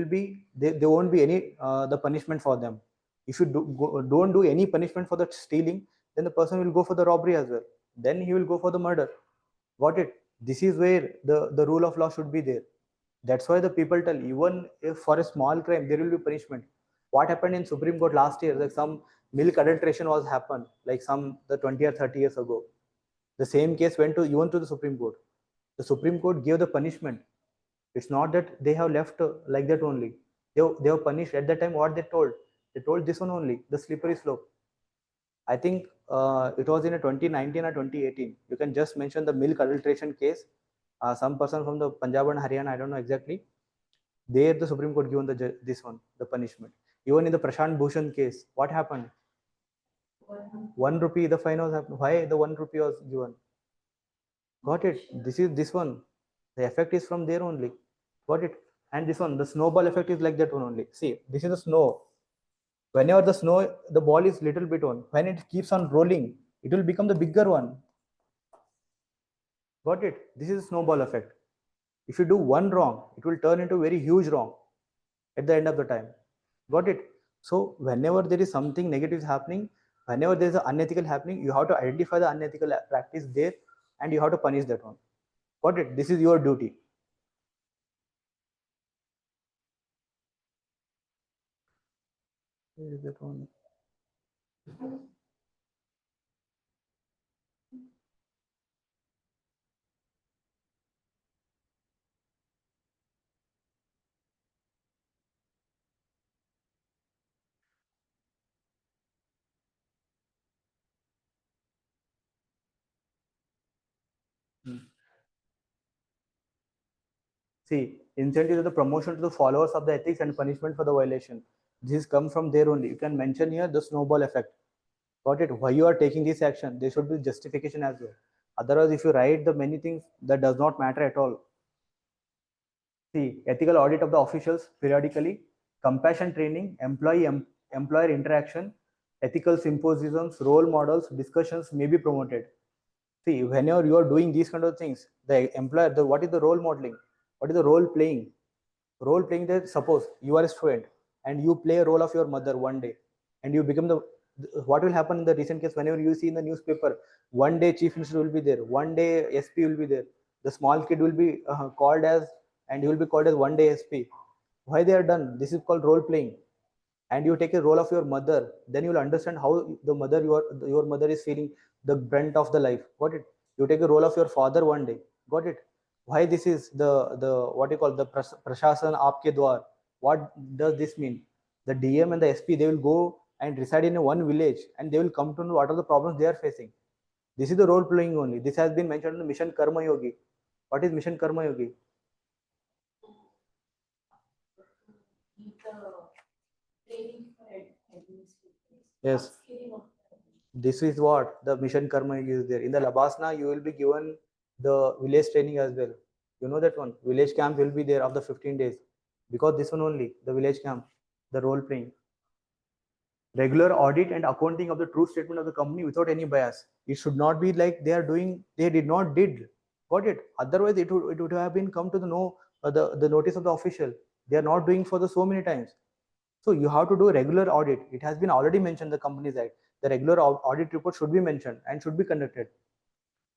won't be any the punishment for them. If you don't do any punishment for the stealing, then the person will go for the robbery as well. Then he will go for the murder. Got it? This is where the rule of law should be there. That's why the people tell, even if for a small crime there will be punishment. What happened in Supreme Court last year? Like some milk adulteration was happened, like the 20 or 30 years ago. The same case went even to the Supreme Court. The Supreme Court gave the punishment. It's not that they have left like that only. They have punished at that time. What they told this one only, the slippery slope. I think it was in a 2019 or 2018. You can just mention the milk adulteration case. Some person from the Punjab and Haryana, I don't know exactly. There the Supreme Court given this one, the punishment. Even in the Prashant Bhushan case, what happened? 1 rupee, the fine was happened. Why the 1 rupee was given? Got it? This is this one. The effect is from there only. Got it? And this one, the snowball effect is like that one only. See, this is the snow. Whenever the ball is little bit on, when it keeps on rolling, it will become the bigger one. Got it? This is a snowball effect. If you do one wrong, it will turn into a very huge wrong at the end of the time. Got it? So whenever there is something negative happening, whenever there is an unethical happening, you have to identify the unethical practice there and you have to punish that one. Got it? This is your duty. Where is that one? See, incentive to the promotion to the followers of the ethics and punishment for the violation. This come from there only. You can mention here the snowball effect. Got it? Why you are taking this action? There should be justification as well. Otherwise, if you write the many things, that does not matter at all. See, ethical audit of the officials periodically, compassion training, employer interaction, ethical symposiums, role models, discussions may be promoted. See, whenever you are doing these kind of things, the employer, what is the role modeling? What is the role playing? Role playing that suppose you are a student and you play a role of your mother one day and you become the what will happen in the recent case whenever you see in the newspaper one day chief minister will be there, one day SP will be there, the small kid will be called as and he will be called as one day SP. Why they are done? This is called role playing. And you take a role of your mother, then you will understand how the mother your mother is feeling the brunt of the life. Got it? You take a role of your father one day. Got it? Why this is the what you call the prashasan aapke dwar? What does this mean? The DM and the SP they will go and reside in a one village and they will come to know what are the problems they are facing. This is the role playing only. This has been mentioned in the Mission Karma Yogi. What is Mission Karma Yogi? Give the training for administrators. Yes. Upskilling of This is what the Mission Karma Yogi is there. In the Labasna, you will be given the village training as well. You know that one. Village camp will be there after 15 days. Because this one only, the village camp, the role playing. Regular audit and accounting of the true statement of the company without any bias. It should not be like they are doing, they did not did. Got it? Otherwise, it would have been come to the the notice of the official. They are not doing for the so many times. So you have to do a regular audit. It has been already mentioned the Companies Act. The regular audit report should be mentioned and should be conducted.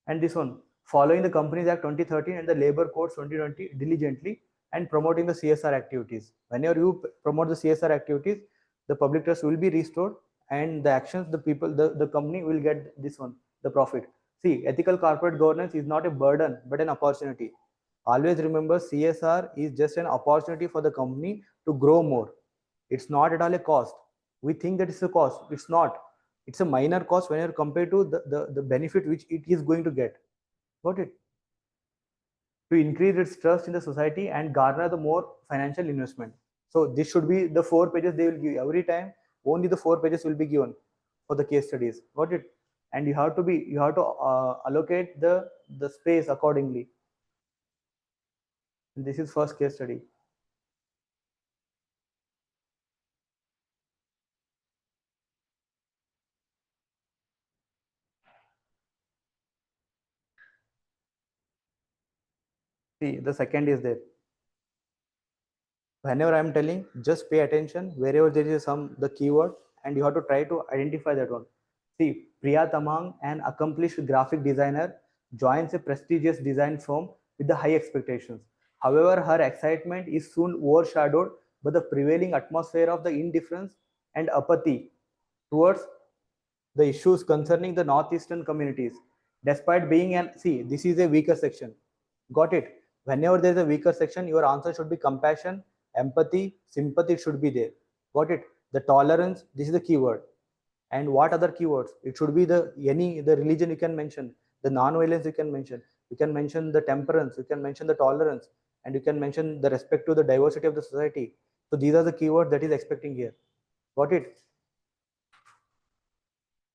And this one, following the Companies Act 2013 and the Labor Codes 2020 diligently and promoting the CSR activities. Whenever you promote the CSR activities, the public trust will be restored and the actions, the people, the company will get this one, the profit. See, ethical corporate governance is not a burden, but an opportunity. Always remember CSR is just an opportunity for the company to grow more. It's not at all a cost. We think that it's a cost. It's not. It's a minor cost when you're compared to the benefit which it is going to get. Got it? To increase its trust in the society and garner the more financial investment. So this should be the 4 pages they will give every time. Only the 4 pages will be given for the case studies. Got it? And you have to allocate the space accordingly. And this is first case study. See, the second is there. Whenever I'm telling, just pay attention wherever there is the keyword and you have to try to identify that one. See, Priya Tamang, an accomplished graphic designer, joins a prestigious design firm with the high expectations. However, her excitement is soon overshadowed by the prevailing atmosphere of the indifference and apathy towards the issues concerning the northeastern communities. Despite being this is a weaker section. Got it? Whenever there is a weaker section, your answer should be compassion, empathy, sympathy should be there. Got it? The tolerance, this is the keyword. And what other keywords? It should be the religion you can mention, the non-violence you can mention the temperance, you can mention the tolerance, and you can mention the respect to the diversity of the society. So these are the keywords that is expecting here. Got it?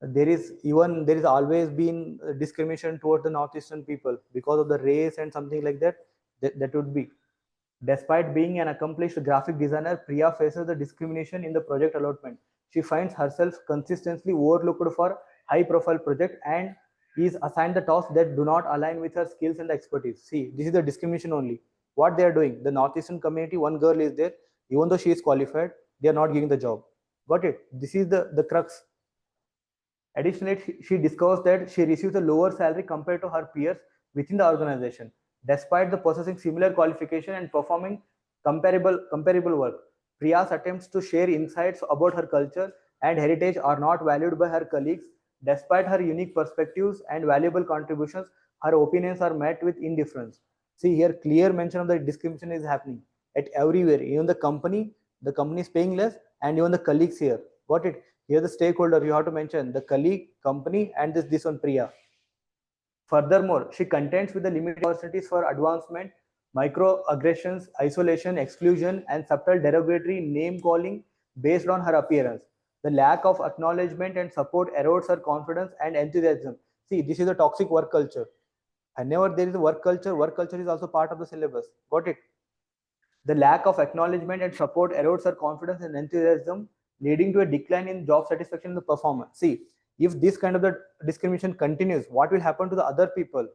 There is always been discrimination towards the northeastern people because of the race and something like that. That would be. Despite being an accomplished graphic designer, Priya faces the discrimination in the project allotment. She finds herself consistently overlooked for high profile project and is assigned the tasks that do not align with her skills and expertise. See, this is the discrimination only. What they are doing, the Northeastern community, one girl is there, even though she is qualified, they are not giving the job. Got it? This is the crux. Additionally, she discovers that she receives a lower salary compared to her peers within the organization, despite the possessing similar qualification and performing comparable work. Priya's attempts to share insights about her culture and heritage are not valued by her colleagues. Despite her unique perspectives and valuable contributions, her opinions are met with indifference. See here, clear mention of the discrimination is happening at everywhere. Even the company is paying less, and even the colleagues here. Got it? Here the stakeholder you have to mention the colleague, company, and this one Priya. Furthermore, she contends with the limited opportunities for advancement, microaggressions, isolation, exclusion, and subtle derogatory name calling based on her appearance. The lack of acknowledgement and support erodes her confidence and enthusiasm. See, this is a toxic work culture. Whenever there is a work culture is also part of the syllabus. Got it? The lack of acknowledgement and support erodes her confidence and enthusiasm, leading to a decline in job satisfaction and the performance. See, if this kind of the discrimination continues, what will happen to the other people?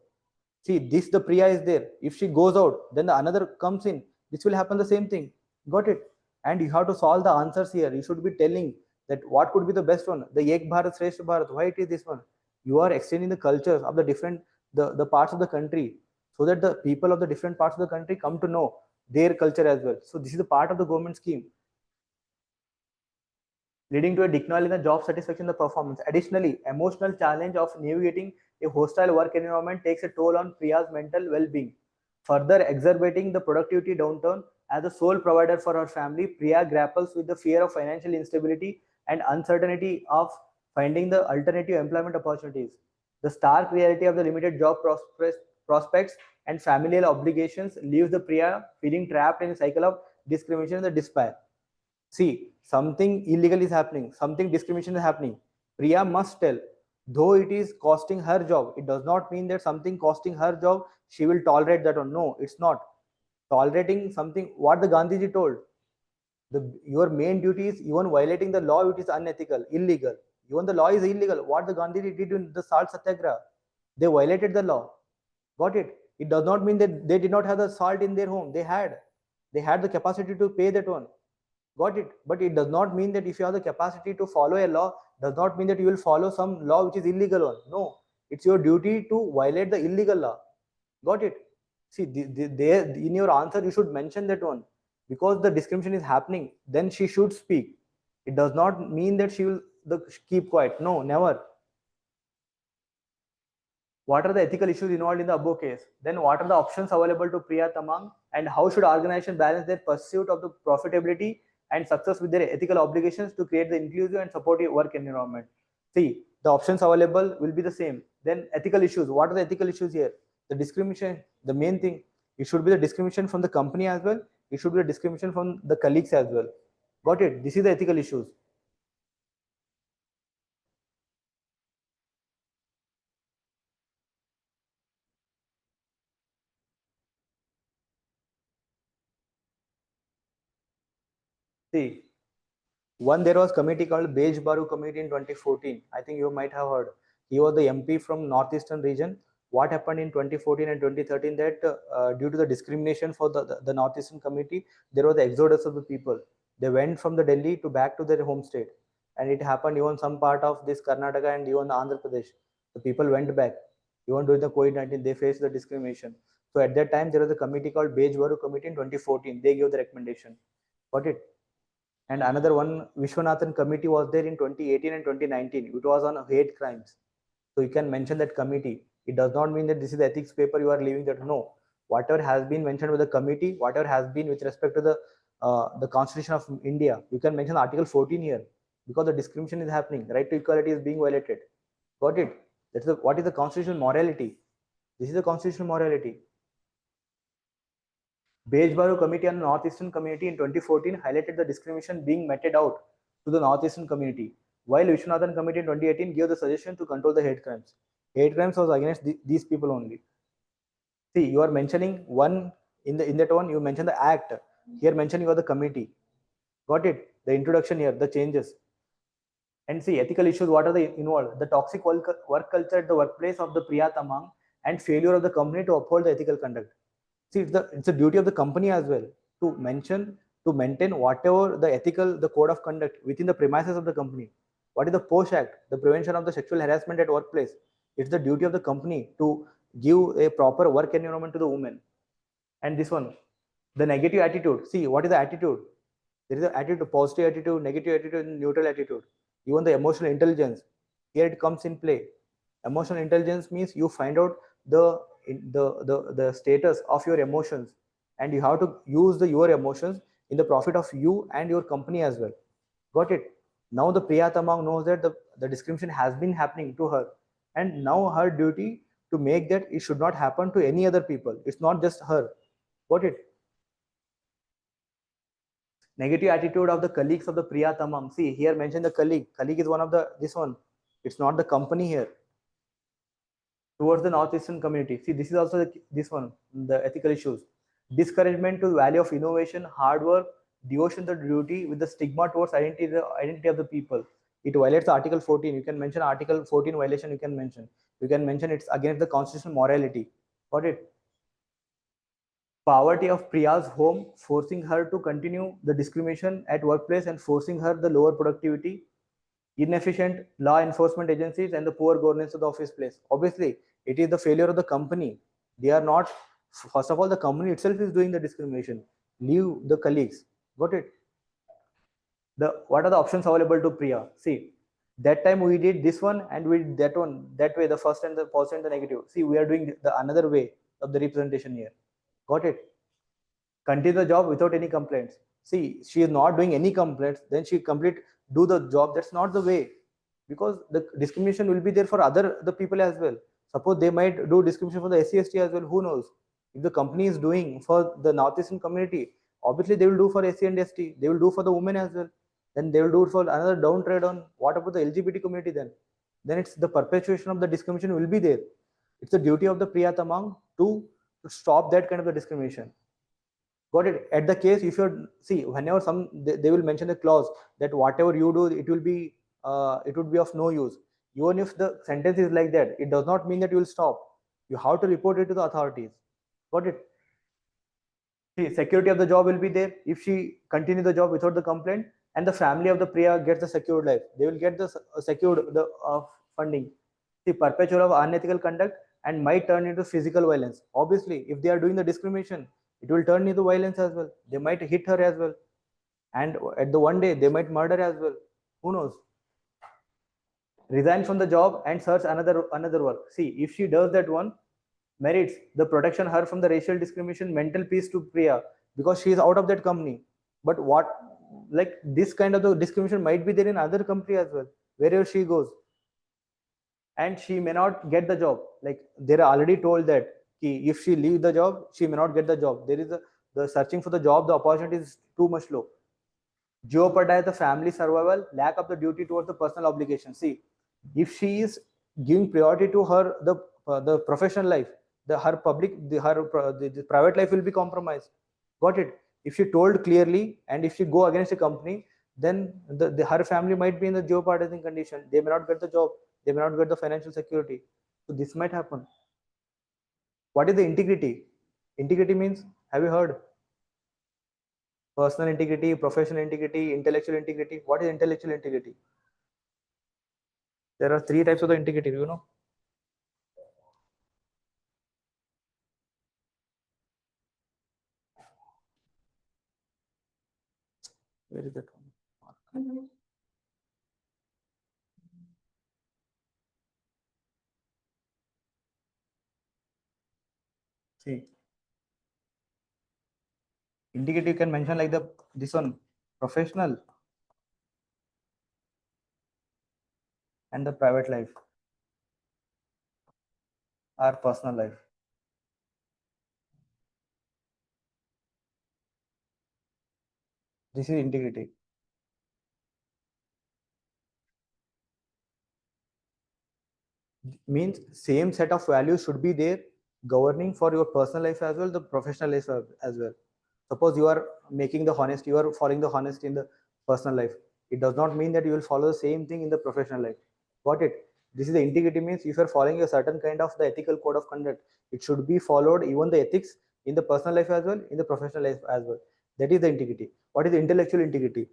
See, the Priya is there. If she goes out, then the another comes in. This will happen the same thing. Got it? And you have to solve the answers here. You should be telling that what could be the best one. The Ek Bharat, Shrestha Bharat. Why it is this one? You are extending the cultures of the different the parts of the country, so that the people of the different parts of the country come to know their culture as well. So this is a part of the government scheme, leading to a decline in the job satisfaction and the performance. Additionally, emotional challenge of navigating a hostile work environment takes a toll on Priya's mental well-being, further exacerbating the productivity downturn. As the sole provider for her family, Priya grapples with the fear of financial instability and uncertainty of finding the alternative employment opportunities. The stark reality of the limited job prospects and familial obligations leaves the Priya feeling trapped in a cycle of discrimination and despair. See, something illegal is happening, something discrimination is happening. Priya must tell, though it is costing her job, it does not mean that something costing her job, she will tolerate that one. No, it's not. Tolerating something, what the Gandhiji told, your main duty is even violating the law, it is unethical, illegal. Even the law is illegal. What the Gandhiji did in the salt satyagraha, they violated the law. Got it? It does not mean that they did not have the salt in their home. They had the capacity to pay that one. Got it? But it does not mean that if you have the capacity to follow a law, does not mean that you will follow some law which is illegal one. No, it's your duty to violate the illegal law. Got it? See, in your answer you should mention that one, because the discrimination is happening. Then she should speak. It does not mean that she will keep quiet. No, never. What are the ethical issues involved in the above case? Then what are the options available to Priya Tamang, and how should organization balance their pursuit of the profitability and success with their ethical obligations to create the inclusive and supportive work environment? See, the options available will be the same. Then ethical issues. What are the ethical issues here? The discrimination, the main thing, it should be the discrimination from the company as well. It should be the discrimination from the colleagues as well. Got it? This is the ethical issues. See, one, there was committee called Bej Baru Committee in 2014. I think you might have heard. He was the MP from Northeastern region. What happened in 2014 and 2013 that due to the discrimination for the Northeastern committee, there was the exodus of the people. They went from the Delhi to back to their home state. And it happened even some part of this Karnataka and even Andhra Pradesh. The people went back. Even during the COVID-19, they faced the discrimination. So at that time, there was a committee called Bej Baru Committee in 2014. They gave the recommendation. Got it? And another one, Vishwanathan committee was there in 2018 and 2019. It was on hate crimes. So you can mention that committee. It does not mean that this is the ethics paper you are leaving that. No, whatever has been mentioned with the committee, whatever has been with respect to the Constitution of India, you can mention Article 14 here, because the discrimination is happening. Right to equality is being violated. Got it? That's what is the constitutional morality? This is the constitutional morality. Bej Baru Committee on Northeastern Community in 2014 highlighted the discrimination being meted out to the Northeastern community, while Vishwanathan Committee in 2018 gave the suggestion to control the hate crimes. Hate crimes was against these people only. See, you are mentioning one in that one, you mention the act. Here mentioning of the committee. Got it? The introduction here, the changes. And see, ethical issues, what are they involved? The toxic work culture at the workplace of the Priya Tamang and failure of the company to uphold the ethical conduct. See, it's the duty of the company as well to maintain whatever the code of conduct within the premises of the company. What is the POSH Act, the prevention of the sexual harassment at workplace? It's the duty of the company to give a proper work environment to the women. And this one, the negative attitude. See, what is the attitude? There is an attitude, positive attitude, negative attitude, and neutral attitude. Even the emotional intelligence, here it comes in play. Emotional intelligence means you find out the status of your emotions, and you have to use your emotions in the profit of you and your company as well. Got it? Now the Priya Tamang knows that the discrimination has been happening to her, and now her duty to make that it should not happen to any other people. It's not just her. Got it? Negative attitude of the colleagues of the Priya Tamang. See, here mention the colleague. Colleague is one of this one. It's not the company here. Towards the Northeastern community. See, this is also this one, the ethical issues. Discouragement to the value of innovation, hard work, devotion to duty with the stigma towards identity of the people. It violates Article 14. You can mention Article 14 violation. You can mention it's against the constitutional morality. Got it? Poverty of Priya's home, forcing her to continue the discrimination at workplace and forcing her the lower productivity, inefficient law enforcement agencies, and the poor governance of the office place. Obviously, it is the failure of the company. They are not, first of all, the company itself is doing the discrimination. Leave the colleagues. Got it? What are the options available to Priya? See, that time we did this one and we did that one, that way, the first and the positive and the negative. See, we are doing the another way of the representation here. Got it? Continue the job without any complaints. See, she is not doing any complaints, then she do the job. That's not the way, because the discrimination will be there for the people as well. Suppose they might do discrimination for the SC/ST as well. Who knows? If the company is doing for the Northeastern community, obviously they will do for SC and ST. They will do for the women as well. Then they will do it for another downtrodden. What about the LGBT community then? Then it's the perpetuation of the discrimination will be there. It's the duty of the Priya Tamang to stop that kind of the discrimination. Got it? At the case, if you see, whenever they will mention a clause that whatever you do, it would be of no use. Even if the sentence is like that, it does not mean that you will stop. You have to report it to the authorities. Got it? See, security of the job will be there if she continue the job without the complaint, and the family of the Priya gets the secured life. They will get the secured funding. See, perpetual of unethical conduct and might turn into physical violence. Obviously, if they are doing the discrimination, it will turn into violence as well. They might hit her as well, and at the one day they might murder as well. Who knows? Resign from the job and search another work. See, if she does that one, merits the protection her from the racial discrimination, mental peace to Priya, because she is out of that company. But like this kind of the discrimination might be there in other company as well, wherever she goes, and she may not get the job. Like they're already told that if she leaves the job, she may not get the job. There is the searching for the job, the opportunity is too much low. Jeopardize the family survival, lack of the duty towards the personal obligation. See, if she is giving priority to her the professional life, her private life will be compromised. Got it? If she told clearly, and if she go against a company, then her family might be in the jeopardizing condition. They may not get the job. They may not get the financial security. So this might happen. What is the integrity? Integrity means, have you heard? Personal integrity, professional integrity, intellectual integrity. What is intellectual integrity? There are 3 types of the integrity, you know. Where is that one? See, integrity you can mention like this one, professional and the private life or personal life. This is integrity. Means same set of values should be there governing for your personal life as well, the professional life as well. Suppose you are making the honesty, you are following the honesty in the personal life. It does not mean that you will follow the same thing in the professional life. Got it? This is the integrity means if you're following a certain kind of the ethical code of conduct, it should be followed, even the ethics in the personal life as well, in the professional life as well. That is the integrity. What is the intellectual integrity?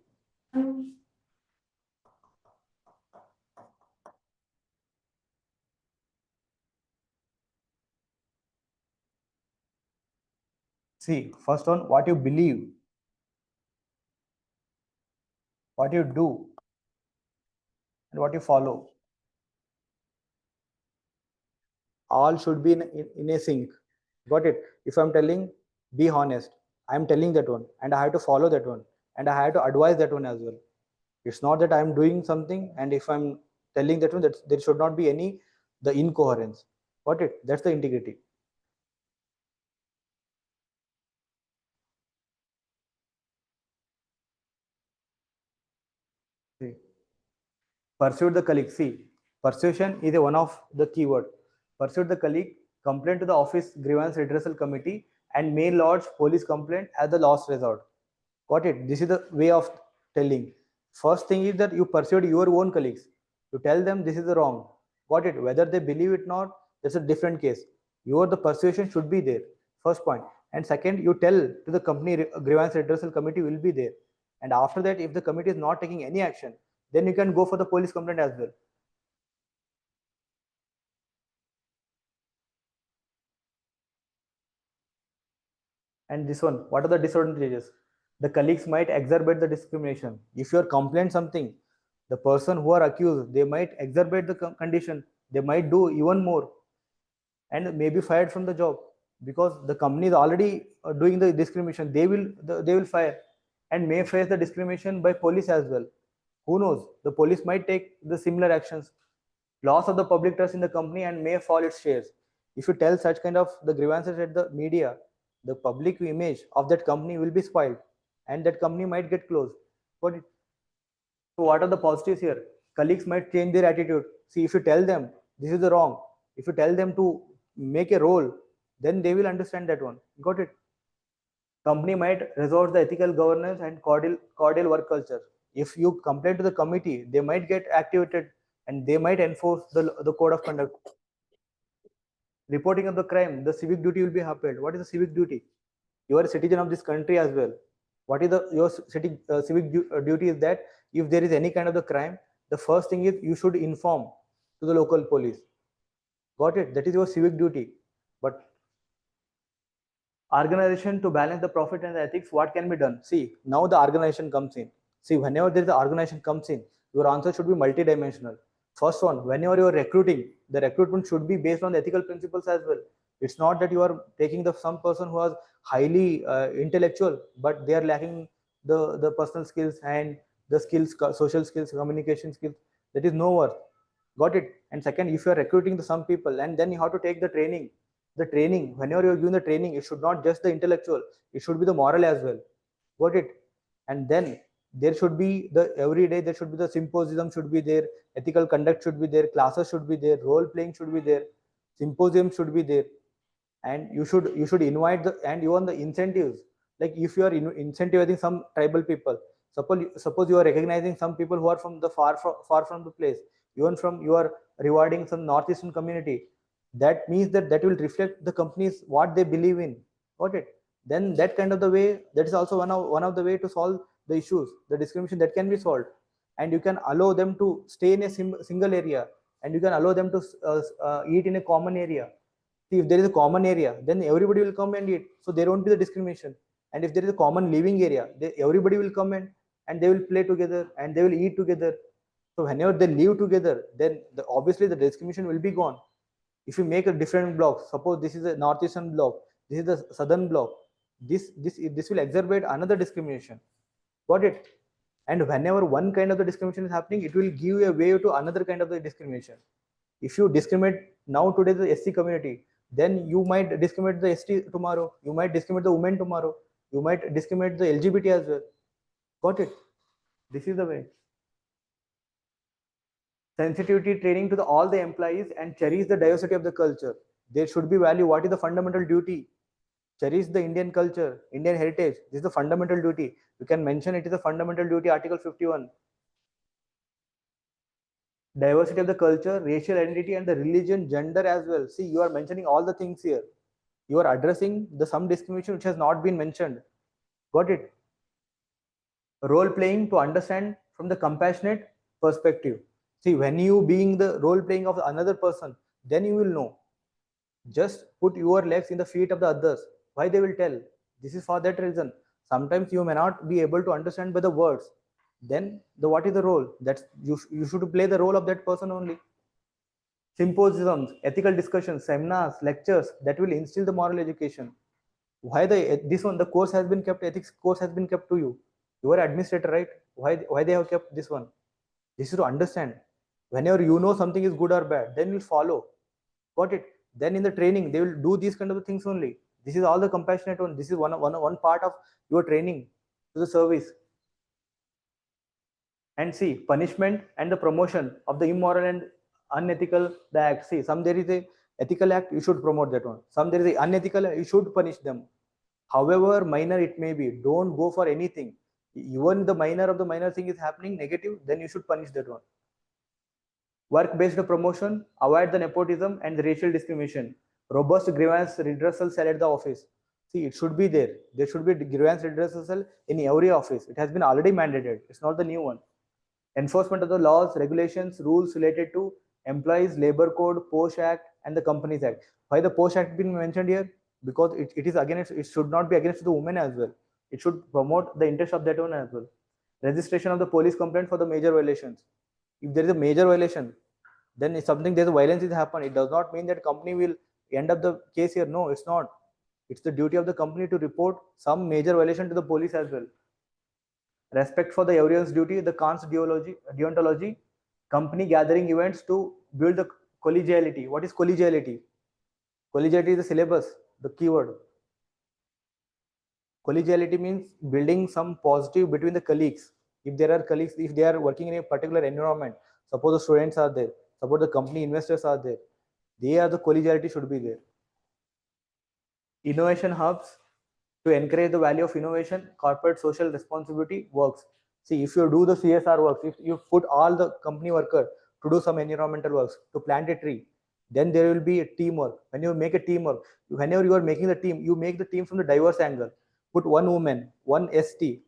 See, first one, what you believe, what you do, and what you follow. All should be in a sync. Got it? If I'm telling, be honest, I'm telling that one, and I have to follow that one, and I have to advise that one as well. It's not that I'm doing something, and if I'm telling that one, that there should not be any the incoherence. Got it? That's the integrity. See. Pursued the colleague. See, persuasion is one of the keyword. Pursued the colleague, complain to the office grievance redressal committee, and may lodge police complaint as the last resort. Got it? This is the way of telling. First thing is that you pursued your own colleagues. You tell them this is the wrong. Got it? Whether they believe it or not, that's a different case. Your the persuasion should be there. First point. And second, you tell to the company grievance redressal committee will be there. And after that, if the committee is not taking any action, then you can go for the police complaint as well. And this one, what are the disadvantages? The colleagues might exacerbate the discrimination. If you are complain something, the person who are accused, they might exacerbate the condition. They might do even more and may be fired from the job because the company is already doing the discrimination. They will fire and may face the discrimination by police as well. Who knows? The police might take the similar actions. Loss of the public trust in the company and may fall its shares. If you tell such kind of the grievances at the media, the public image of that company will be spoiled and that company might get closed. So what are the positives here? Colleagues might change their attitude. See, if you tell them this is the wrong, if you tell them to make a role, then they will understand that one. Got it? Company might resort the ethical governance and cordial work culture. If you complain to the committee, they might get activated and they might enforce the code of conduct. Reporting of the crime, the civic duty will be upheld. What is the civic duty? You are a citizen of this country as well. What is your civic duty is that if there is any kind of the crime, the first thing is you should inform to the local police. Got it? That is your civic duty. But organization to balance the profit and the ethics, what can be done? See, now the organization comes in. See, whenever there is the organization comes in, your answer should be multidimensional. First one, whenever you are recruiting, the recruitment should be based on the ethical principles as well. It's not that you are taking some person who is highly intellectual, but they are lacking the personal skills and the skills, social skills, communication skills. That is no worth. Got it? And second, if you are recruiting some people, and then you have to take the training. The training, whenever you're giving the training, it should not just the intellectual, it should be the moral as well. Got it? And then there should be the every day there should be the symposium should be there, ethical conduct should be there, classes should be there, role playing should be there, symposium should be there, and you should invite the and even the incentives. Like if you are incentivizing some tribal people, suppose you are recognizing some people who are from the far from the place, even from you are rewarding some northeastern community, that means that will reflect the companies what they believe in. Got it? Then that kind of the way, that is also one of the way to solve the issues, the discrimination that can be solved. And you can allow them to stay in a single area, and you can allow them to eat in a common area. See, if there is a common area, then everybody will come and eat, so there won't be the discrimination. And if there is a common living area, everybody will come in and they will play together and they will eat together. So whenever they live together, then obviously the discrimination will be gone. If you make a different block, suppose this is a northeastern block, this is the southern block, this will exacerbate another discrimination. Got it? And whenever one kind of the discrimination is happening, it will give a way to another kind of the discrimination. If you discriminate now today the SC community, then you might discriminate the ST tomorrow, you might discriminate the women tomorrow, you might discriminate the LGBT as well. Got it? This is the way. Sensitivity training to all the employees and cherish the diversity of the culture. There should be value. What is the fundamental duty? Cherish the Indian culture, Indian heritage. This is the fundamental duty. You can mention it is a fundamental duty, Article 51. diversity of the culture, racial identity, and the religion, gender as well. See, you are mentioning all the things here. You are addressing the some discrimination which has not been mentioned. Got it? Role playing to understand from the compassionate perspective. See, when you being the role playing of another person, then you will know. Just put your legs in the feet of the others. Why they will tell? This is for that reason. Sometimes you may not be able to understand by the words. Then the what is the role? That's you should play the role of that person only. Symposiums, ethical discussions, seminars, lectures that will instill the moral education. Why this one the course has been kept, ethics course has been kept to you. You are administrator, right? Why they have kept this one? This is to understand. Whenever you know something is good or bad, then you follow. Got it? Then in the training they will do these kind of things only. This is all the compassionate one. This is one part of your training to the service. And see, punishment and the promotion of the immoral and unethical the act. See, some there is a ethical act, you should promote that one. Some there is a unethical, you should punish them. However minor it may be, don't go for anything. Even the minor of the minor thing is happening negative, then you should punish that one. Work-based promotion, avoid the nepotism and the racial discrimination. Robust grievance redressal cell at the office. See, it should be there. There should be grievance redressal cell in every office. It has been already mandated. It's not the new one. Enforcement of the laws, regulations, rules related to employees, labor code, Post Act, and the Companies Act. Why the Post Act been mentioned here? Because it is against, it should not be against the women as well. It should promote the interest of that one as well. Registration of the police complaint for the major violations. If there is a major violation, then if something there's a violence is happened, it does not mean that company will end up the case here. No, it's not. It's the duty of the company to report some major violation to the police as well. Respect for the everyone's duty, the Khan's deontology, company gathering events to build the collegiality. What is collegiality? Collegiality is the syllabus, the keyword. Collegiality means building some positive between the colleagues. If there are colleagues, if they are working in a particular environment, suppose the students are there, suppose the company investors are there, they are the collegiality should be there. Innovation hubs to encourage the value of innovation, corporate social responsibility works. See, if you do the CSR works, if you put all the company worker to do some environmental works, to plant a tree, then there will be a teamwork. When you make a teamwork, whenever you are making the team, you make the team from the diverse angle. Put one woman, one ST,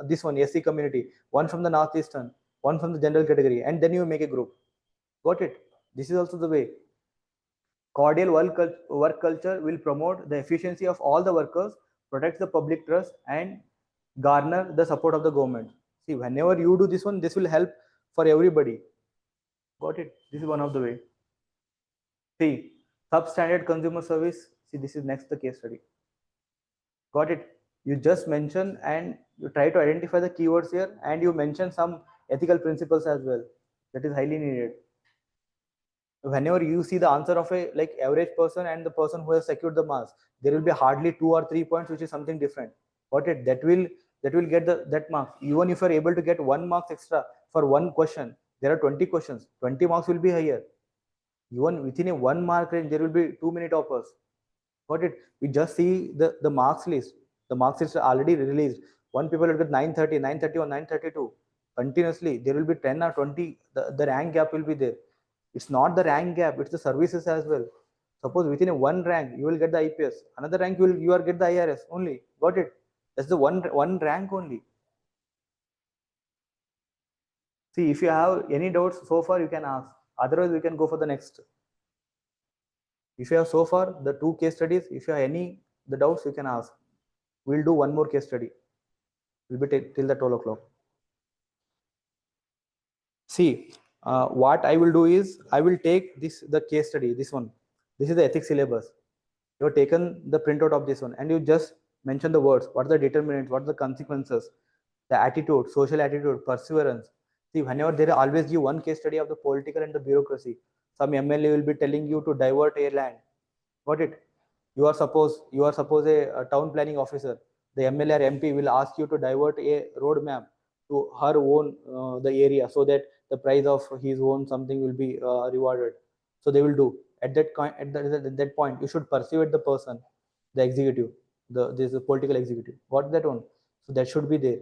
this one SC community, one from the northeastern, one from the general category, and then you make a group. Got it? This is also the way. Cordial work culture will promote the efficiency of all the workers, protect the public trust, and garner the support of the government. See, whenever you do this one, this will help for everybody. Got it? This is one of the way. See, substandard consumer service. See, this is next the case study. Got it? You just mention and you try to identify the keywords here, and you mention some ethical principles as well. That is highly needed. Whenever you see the answer of a like average person and the person who has secured the marks, there will be hardly 2 or 3 points which is something different. Got it? That will get that mark. Even if you are able to get 1 mark extra for one question, there are 20 questions, 20 marks will be higher. Even within a 1 mark range, there will be too many toppers. Got it? We just see the marks list. The marks list are already released. One people will get 930, 931, 932. Continuously, there will be 10 or 20. The rank gap will be there. It's not the rank gap, it's the services as well. Suppose within a 1 rank, you will get the IPS. Another rank, you are get the IRS only. Got it? That's the one rank only. See, if you have any doubts so far, you can ask. Otherwise, we can go for the next. If you have so far the 2 case studies, if you have any the doubts, you can ask. We'll do one more case study. We'll be till the 12 o'clock. See, what I will do is I will take the case study, this one. This is the ethics syllabus. You have taken the printout of this one and you just mention the words. What are the determinants? What are the consequences? The attitude, social attitude, perseverance. See, whenever there are always give one case study of the political and the bureaucracy. Some MLA will be telling you to divert a land. Got it? You are suppose a town planning officer. The MLA or MP will ask you to divert a road map to her own the area so that the price of his own something will be rewarded. So they will do. At that point, you should persuade the person, the executive, this is political executive. What that one? So that should be there.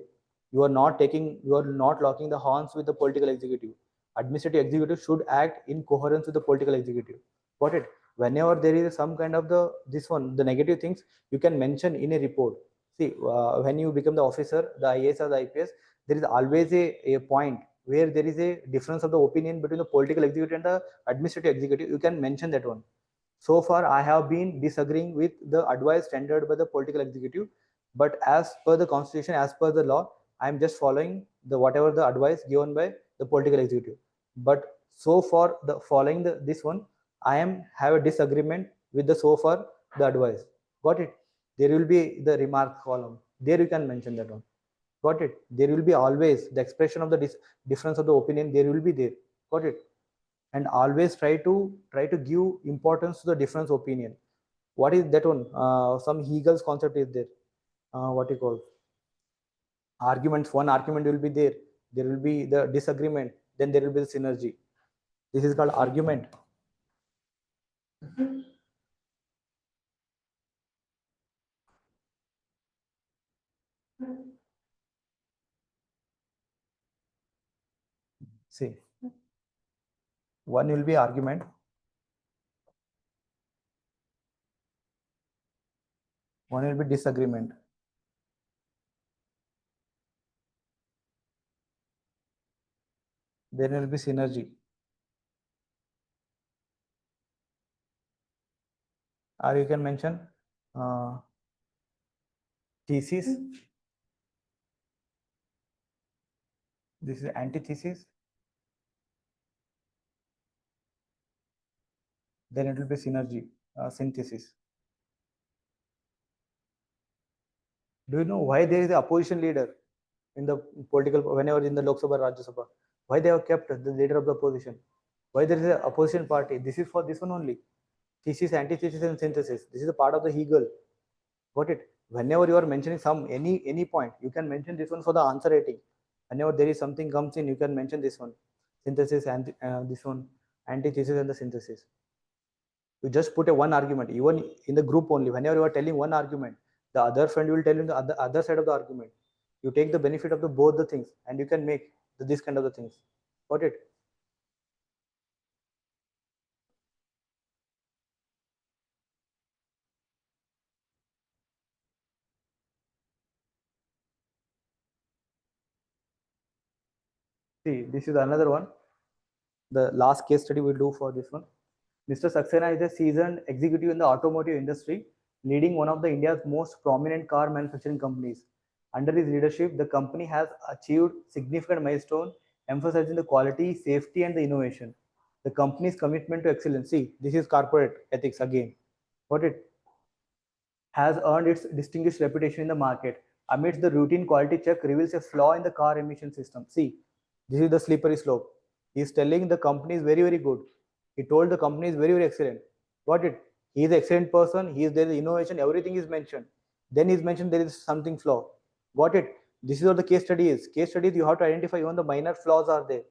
You are not locking the horns with the political executive. administrative executive should act in coherence with the political executive. Got it? Whenever there is some kind of the negative things, you can mention in a report. See, when you become the officer, the IAS or the IPS, there is always a point where there is a difference of the opinion between the political executive and the administrative executive. You can mention that one. So far, I have been disagreeing with the advice tendered by the political executive, but as per the constitution, as per the law, I am just following the whatever the advice given by the political executive. But so far, the following this one, I am have a disagreement with the so far the advice. Got it? There will be the remark column. There you can mention that one. Got it? There will be always the expression of the difference of the opinion. There will be there. Got it? And always try to give importance to the difference opinion. What is that one? Some Hegel's concept is there. What you call arguments. One argument will be there. There will be the disagreement. Then there will be the synergy. This is called argument. See, one will be argument. One will be disagreement. Then will be synergy. Or you can mention thesis. This is antithesis. Then it will be synergy, synthesis. Do you know why there is an opposition leader in the political, whenever in the Lok Sabha, Rajya Sabha? Why they have kept the leader of the opposition? Why there is an opposition party? This is for this one only. Thesis, antithesis, and synthesis. This is a part of the Hegel. Got it? Whenever you are mentioning any point, you can mention this one for the answer rating. Whenever there is something comes in, you can mention this one. Synthesis and this one, antithesis and the synthesis. You just put a one argument, even in the group only. Whenever you are telling one argument, the other friend will tell you the other side of the argument. You take the benefit of the both the things, and you can make this kind of the things. Got it? See, this is another one. The last case study we'll do for this one. Mr. Saxena is a seasoned executive in the automotive industry, leading one of the India's most prominent car manufacturing companies. Under his leadership, the company has achieved significant milestones, emphasizing the quality, safety, and the innovation. The company's commitment to excellence, see, this is corporate ethics again. What it has earned its distinguished reputation in the market. Amidst the routine quality check reveals a flaw in the car emission system. See, this is the slippery slope. He is telling the company is very, very good. He told the company is very, very excellent. Got it? He is an excellent person. He is there, the innovation, everything is mentioned. Then is mentioned there is something flaw. Got it? This is what the case study is. Case studies, you have to identify even the minor flaws are there.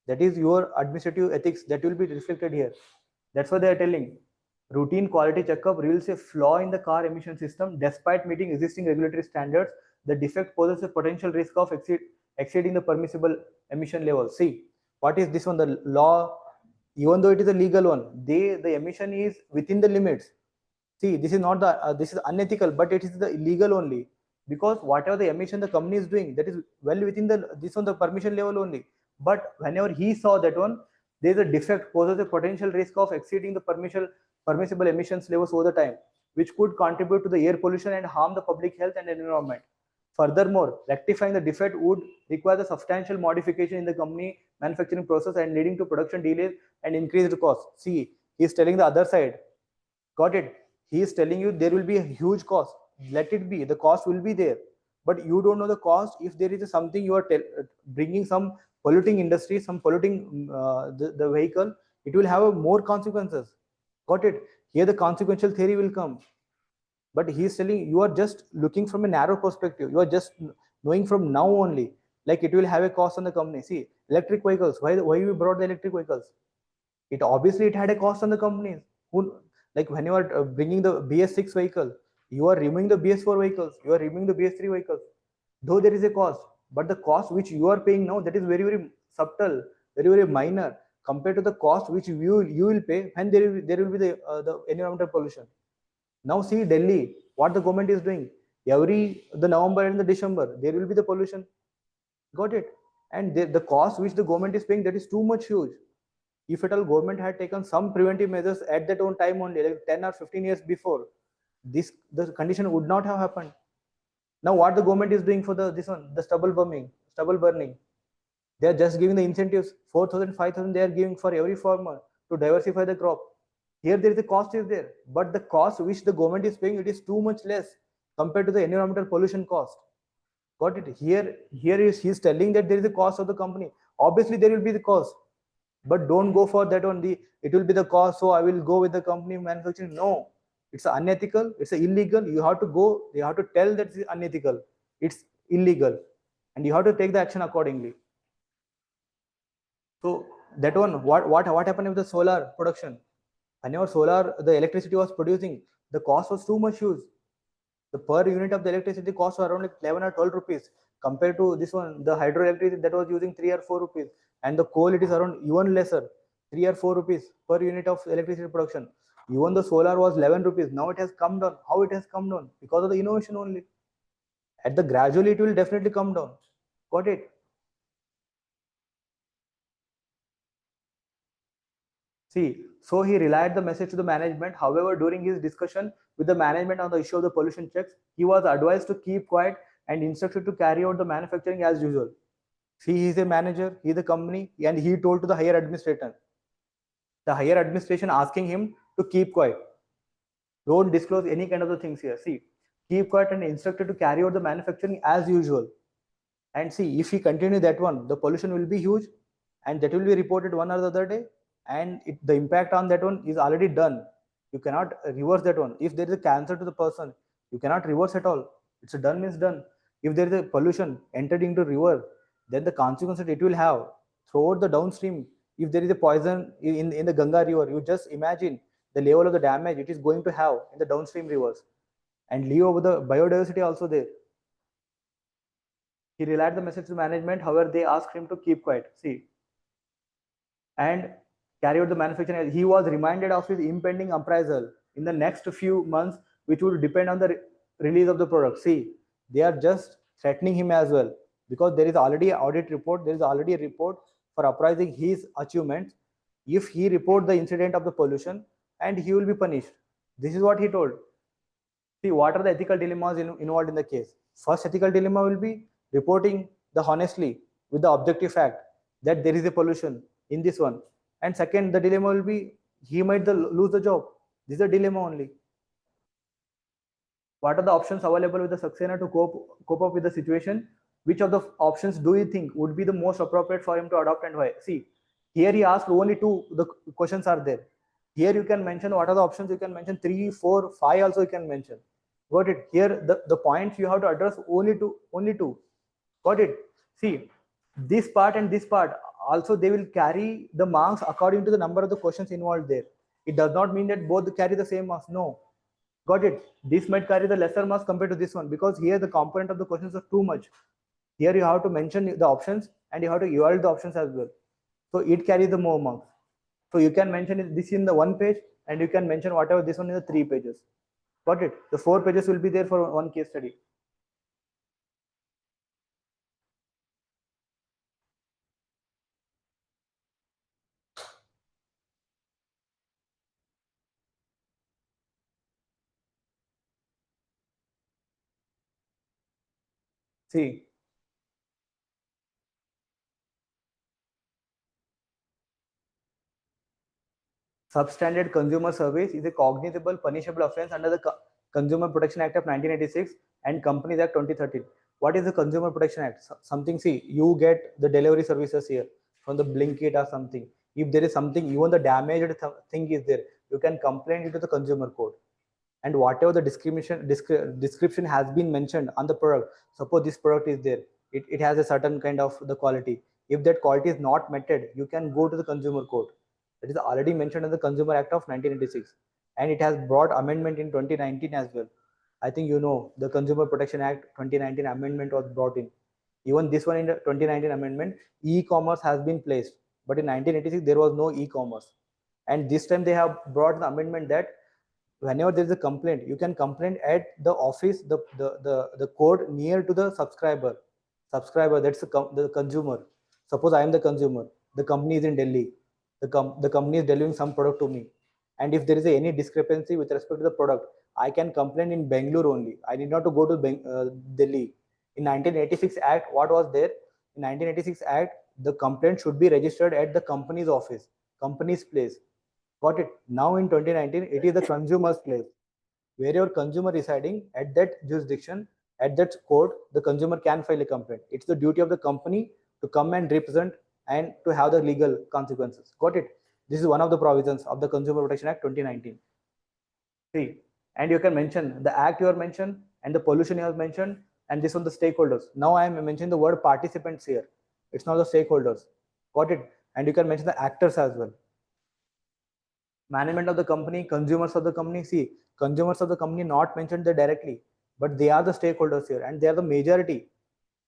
That is your administrative ethics that will be reflected here. That's what they are telling. Routine quality checkup reveals a flaw in the car emission system. Despite meeting existing regulatory standards, the defect poses a potential risk of exceeding the permissible emission level. See, what is this one? The law, even though it is a legal one, the emission is within the limits. See, this is not the this is unethical, but it is the illegal only, because whatever the emission the company is doing, that is well within the this on the permission level only. But whenever he saw that one, there is a defect poses a potential risk of exceeding the permissible emissions levels over the time, which could contribute to the air pollution and harm the public health and environment. Furthermore, rectifying the defect would require the substantial modification in the company manufacturing process and leading to production delays and increased costs. See, he is telling the other side. Got it? He is telling you there will be a huge cost. Let it be. The cost will be there, but you don't know the cost. If there is something you are bringing some polluting industry, some polluting the vehicle, it will have more consequences. Got it? Here the consequential theory will come. But he is telling you are just looking from a narrow perspective. You are just knowing from now only, like it will have a cost on the company. See, electric vehicles. Why we brought the electric vehicles? It obviously it had a cost on the companies. Who, like when you are bringing the BS6 vehicle, you are removing the BS4 vehicles. You are removing the BS3 vehicles. Though there is a cost, but the cost which you are paying now, that is very, very subtle. very, very minor compared to the cost which you will pay when there will be the environmental pollution. Now see Delhi, what the government is doing. The November and the December, there will be the pollution. Got it? And the cost which the government is paying, that is too much huge. If at all government had taken some preventive measures at that own time only, like 10 or 15 years before, the condition would not have happened. Now what the government is doing for the stubble burning, they are just giving the incentives, 4,000, 5,000 they are giving for every farmer to diversify the crop. Here there is a cost is there, but the cost which the government is paying, it is too much less compared to the environmental pollution cost. Got it? He's telling that there is a cost of the company. Obviously there will be the cost, but don't go for that only. It will be the cost, so I will go with the company manufacturing. No, it's unethical, it's illegal. You have to tell that it's unethical, it's illegal, and you have to take the action accordingly. So that one, what happened with the solar production? Whenever the electricity was producing, the cost was too much huge. The per unit of the electricity cost was around like 11 or 12 rupees compared to this one, the hydroelectricity that was using 3 or 4 rupees, and the coal it is around even lesser, 3 or 4 rupees per unit of electricity production. Even the solar was 11 rupees. Now it has come down. How it has come down? Because of the innovation only. At the gradually it will definitely come down. Got it? See, so he relayed the message to the management. However, during his discussion with the management on the issue of the pollution checks, he was advised to keep quiet and instructed to carry out the manufacturing as usual. See, he is a manager, he is a company, and he told to the higher administrator. The higher administration asking him to keep quiet. Don't disclose any kind of the things here. See, keep quiet and instructed to carry out the manufacturing as usual. And see, if he continue that one, the pollution will be huge, and that will be reported one or the other day, and the impact on that one is already done. You cannot reverse that one. If there is a cancer to the person, you cannot reverse at all. It's done means done. If there is a pollution entered into river, then the consequences it will have throughout the downstream. If there is a poison in the Ganga river, you just imagine the level of the damage it is going to have in the downstream rivers, and leave over the biodiversity also there. He relayed the message to management. However, they asked him to keep quiet. See, and carry out the manufacturing. He was reminded of his impending appraisal in the next few months, which would depend on the release of the product. See, they are just threatening him as well, because there is already an audit report. There is already a report for appraising his achievements. If he report the incident of the pollution, and he will be punished. This is what he told. See, what are the ethical dilemmas involved in the case? First ethical dilemma will be reporting the honestly with the objective fact that there is a pollution in this one. And second, the dilemma will be he might lose the job. This is a dilemma only. What are the options available with the Saxena to cope up with the situation? Which of the options do you think would be the most appropriate for him to adopt, and why? See, here he asked only two. The questions are there. Here you can mention what are the options. You can mention 3, 4, 5 also you can mention. Got it? Here the points you have to address only two. Got it? See, this part and this part also they will carry the marks according to the number of the questions involved there. It does not mean that both carry the same marks. No. Got it? This might carry the lesser marks compared to this one, because here the component of the questions are too much. Here you have to mention the options and you have to evaluate the options as well. So it carries the more marks. So you can mention this in the 1 page, and you can mention whatever this one in the 3 pages. Got it? The 4 pages will be there for one case study. See, substandard consumer service is a cognizable punishable offense under the Consumer Protection Act of 1986 and Companies Act 2013. What is the Consumer Protection Act? Something, see, you get the delivery services here from the Blinkit or something. If there is something, even the damaged thing is there, you can complain it to the consumer court. And whatever the description has been mentioned on the product, suppose this product is there, it has a certain kind of the quality. If that quality is not met, you can go to the consumer court. That is already mentioned in the Consumer Act of 1986, and it has brought amendment in 2019 as well. I think you know the Consumer Protection Act 2019 amendment was brought in. Even this one in the 2019 amendment, e-commerce has been placed. But in 1986, there was no e-commerce. And this time they have brought the amendment that whenever there is a complaint, you can complain at the office, the code near to the subscriber. Subscriber, that's the consumer. Suppose I am the consumer. The company is in Delhi. The company is delivering some product to me. And if there is any discrepancy with respect to the product, I can complain in Bengaluru only. I need not to go to Delhi. In 1986 Act, what was there? In 1986 Act, the complaint should be registered at the company's office, company's place. Got it? Now in 2019, it is the consumer's place. Where your consumer residing at that jurisdiction, at that court, the consumer can file a complaint. It's the duty of the company to come and represent and to have the legal consequences. Got it? This is one of the provisions of the Consumer Protection Act 2019. See, and you can mention the act you have mentioned and the pollution you have mentioned, and this on the stakeholders. Now I am mentioning the word participants here. It's not the stakeholders. Got it? And you can mention the actors as well. Management of the company, consumers of the company. See, consumers of the company not mentioned there directly, but they are the stakeholders here, and they are the majority,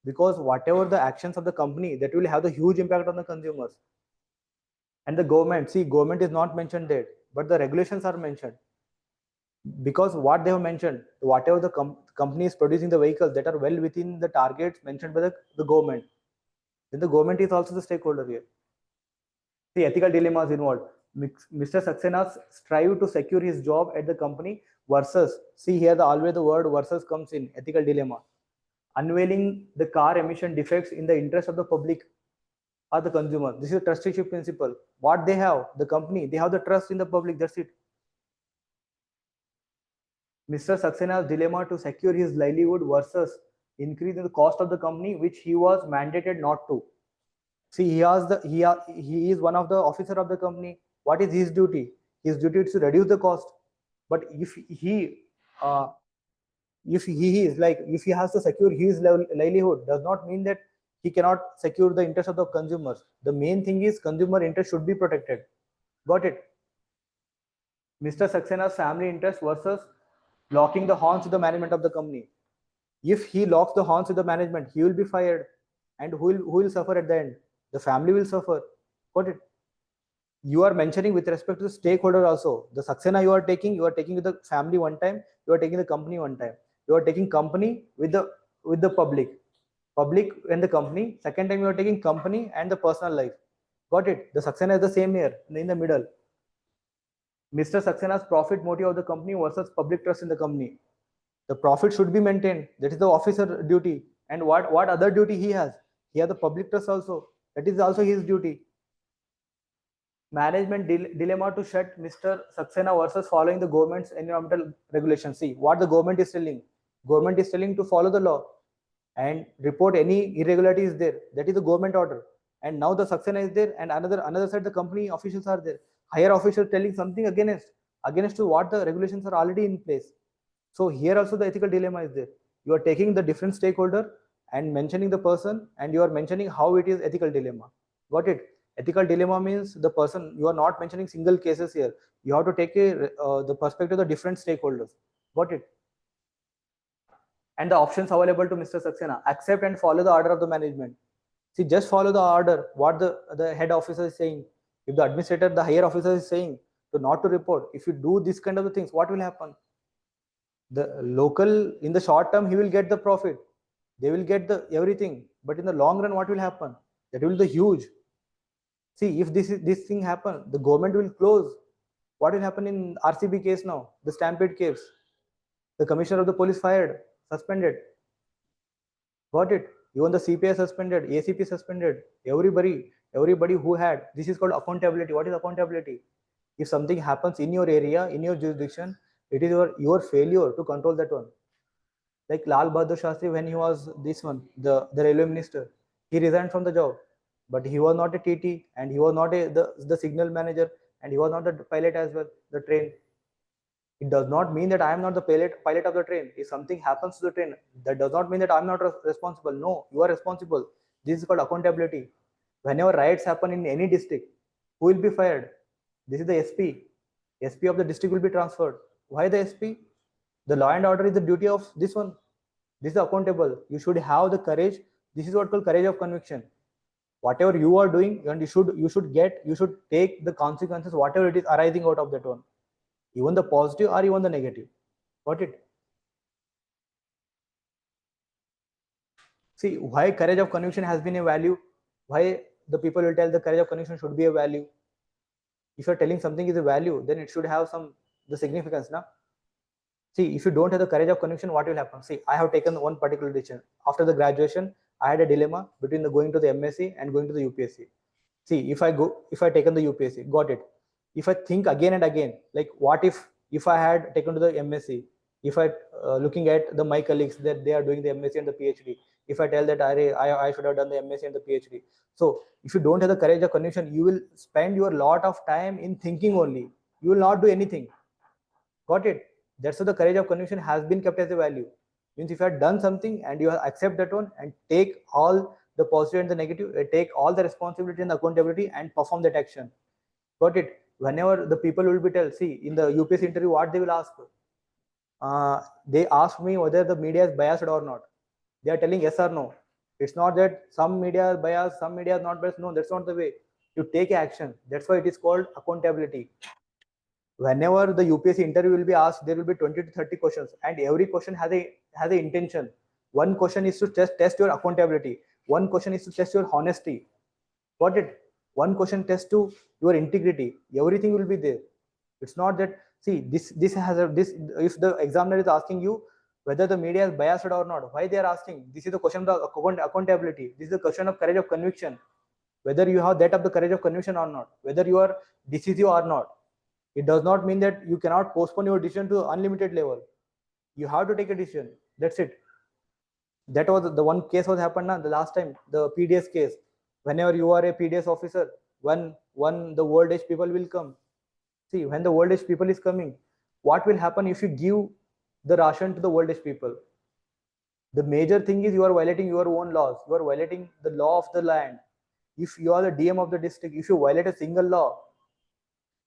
because whatever the actions of the company, that will have the huge impact on the consumers. And the government, see, government is not mentioned there, but the regulations are mentioned, because what they have mentioned, whatever the company is producing the vehicles that are well within the targets mentioned by the government, then the government is also the stakeholder here. The ethical dilemmas involved. Mr. Saxena strive to secure his job at the company versus, see here always the word versus comes in, ethical dilemma. Unveiling the car emission defects in the interest of the public or the consumer. This is a trusteeship principle. What they have, the company, they have the trust in the public, that's it. Mr. Saxena's dilemma to secure his livelihood versus increase in the cost of the company, which he was mandated not to. See, he is one of the officer of the company. What is his duty? His duty is to reduce the cost. But if he has to secure his livelihood, does not mean that he cannot secure the interest of the consumers. The main thing is consumer interest should be protected. Got it? Mr. Saxena's family interest versus locking the horns to the management of the company. If he locks the horns to the management, he will be fired. And who will suffer at the end? The family will suffer. Got it? You are mentioning with respect to the stakeholder also. The Saxena you are taking with the family one time, you are taking the company one time. You are taking company with the public and the company. Second time you are taking company and the personal life. Got it? The Saxena is the same here in the middle. Mr. Saxena's profit motive of the company versus public trust in the company. The profit should be maintained. That is the officer duty. And what other duty he has? He has the public trust also. That is also his duty. Management dilemma to shut Mr. Saxena versus following the government's environmental regulations. See, what the government is telling. Government is telling to follow the law and report any irregularity is there. That is the government order. And now the Saxena is there, and another side the company officials are there. Higher officials telling something against to what the regulations are already in place. So here also the ethical dilemma is there. You are taking the different stakeholder and mentioning the person, and you are mentioning how it is ethical dilemma. Got it? Ethical dilemma means the person, you are not mentioning single cases here. You have to take the perspective of the different stakeholders. Got it? And the options available to Mr. Saxena: accept and follow the order of the management. See, just follow the order, what the head officer is saying. If the administrator, the higher officer is saying to not to report, if you do this kind of the things, what will happen? The local, in the short term, he will get the profit. They will get the everything. But in the long run, what will happen? That will be the huge. See, if this thing happen, the government will close. What will happen in RCB case now? The Stampede case. The commissioner of the police fired, suspended. Got it? Even the CPI suspended, ACP suspended. Everybody who had. This is called accountability. What is accountability? If something happens in your area, in your jurisdiction, it is your failure to control that one. Like Lal Bahadur Shastri, when he was the railway minister, he resigned from the job, but he was not a TT, and he was not the signal manager, and he was not the pilot as well, the train. It does not mean that I am not the pilot of the train. If something happens to the train, that does not mean that I am not responsible. No, you are responsible. This is called accountability. Whenever riots happen in any district, who will be fired? This is the SP. SP of the district will be transferred. Why the SP? The law and order is the duty of this one. This is accountable. You should have the courage. This is what called courage of conviction. Whatever you are doing, and you should take the consequences, whatever it is arising out of that one, even the positive or even the negative. Got it? See, why courage of conviction has been a value? Why the people will tell the courage of conviction should be a value? If you're telling something is a value, then it should have the significance, now. See, if you don't have the courage of conviction, what will happen? See, I have taken one particular decision. After the graduation, I had a dilemma between going to the MSc and going to the UPSC. See, if I taken the UPSC, got it. If I think again and again, like what if I had taken to the MSc, if I looking at my colleagues that they are doing the MSc and the PhD, if I tell that I should have done the MSc and the PhD. So if you don't have the courage of conviction, you will spend your lot of time in thinking only. You will not do anything. Got it? That's why the courage of conviction has been kept as a value. Means if you have done something and you accept that one and take all the positive and the negative, take all the responsibility and the accountability and perform that action. Got it? Whenever the people will be tell, see, in the UPSC interview, what they will ask? They ask me whether the media is biased or not. They are telling yes or no. It's not that some media is biased, some media is not biased. No, that's not the way. You take action. That's why it is called accountability. Whenever the UPSC interview will be asked, there will be 20 to 30 questions, and every question has a intention. One question is to test your accountability. One question is to test your honesty. Got it? One question tests to your integrity. Everything will be there. It's not that, see, this has this. If the examiner is asking you whether the media is biased or not, why they are asking? This is the question of the accountability. This is the question of courage of conviction. Whether you have that of the courage of conviction or not, whether you are decisive or not. It does not mean that you cannot postpone your decision to unlimited level. You have to take a decision. That's it. That was the one case was happened the last time, the PDS case. Whenever you are a PDS officer, when the old age people will come. See, when the old age people is coming, what will happen if you give the ration to the old age people? The major thing is you are violating your own laws. You are violating the law of the land. If you are the DM of the district, if you violate a single law,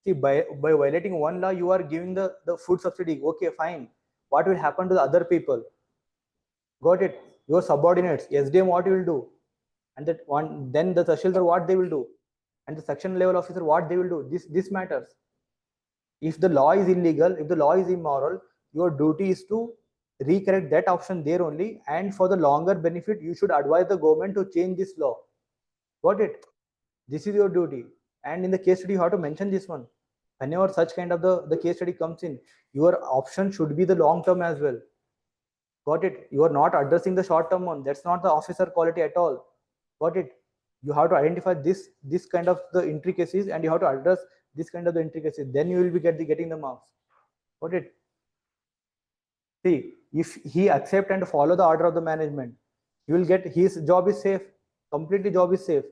see, by violating one law, you are giving the food subsidy. Okay, fine. What will happen to the other people? Got it? Your subordinates, SDM, what you will do? And that one, then the Tahsildar, what they will do? And the section level officer, what they will do? This matters. If the law is illegal, if the law is immoral, your duty is to recorrect that option there only. And for the longer benefit, you should advise the government to change this law. Got it? This is your duty. And in the case study, you have to mention this one. Whenever such kind of the case study comes in, your option should be the long term as well. Got it? You are not addressing the short term one. That's not the officer quality at all. Got it? You have to identify this kind of the intricacies, and you have to address this kind of the intricacies. Then you will be getting the marks. Got it? See, if he accept and follow the order of the management, you will get his job is safe. Completely job is safe.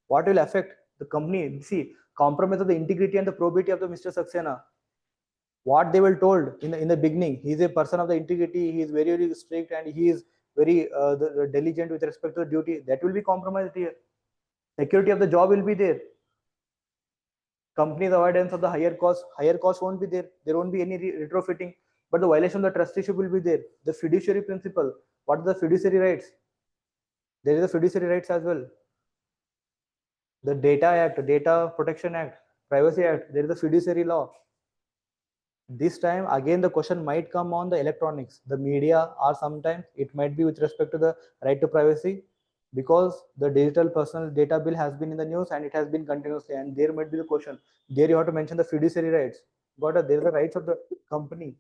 What will affect the company? See, compromise of the integrity and the probity of the Mr. Saxena. What they were told in the beginning, he is a person of the integrity, he is very, very strict, and he is very diligent with respect to the duty. That will be compromised here. Security of the job will be there. Company's avoidance of the higher cost won't be there. There won't be any retrofitting, but the violation of the trusteeship will be there. The fiduciary principle. What are the fiduciary rights? There is a fiduciary rights as well. The Data Act, Data Protection Act, Privacy Act, there is a fiduciary law. This time again the question might come on the electronics, the media, or sometimes it might be with respect to the right to privacy, because the digital personal data bill has been in the news and it has been continuously, and there might be the question. There you have to mention the fiduciary rights. There are the rights of the company.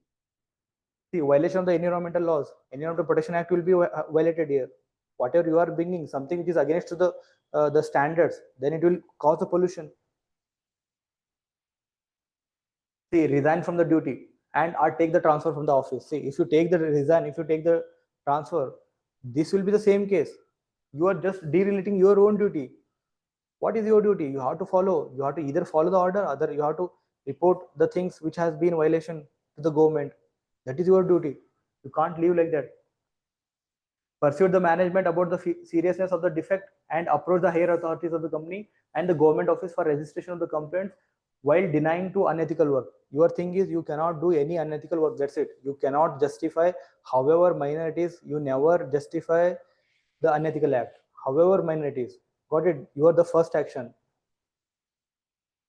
See, violation of the environmental laws, Environmental Protection Act will be violated here. Whatever you are bringing, something which is against to the standards, then it will cause the pollution. See, resign from the duty and or take the transfer from the office. See, if you take the resign, if you take the transfer, this will be the same case. You are just derelating your own duty. What is your duty? You have to follow. You have to either follow the order, or you have to report the things which has been violation to the government. That is your duty. You can't live like that. Pursue the management about the seriousness of the defect and approach the higher authorities of the company and the government office for registration of the complaints while denying to unethical work. Your thing is you cannot do any unethical work. That's it. You cannot justify, however minor it is, you never justify the unethical act, however minor it is. Got it? You are the first action.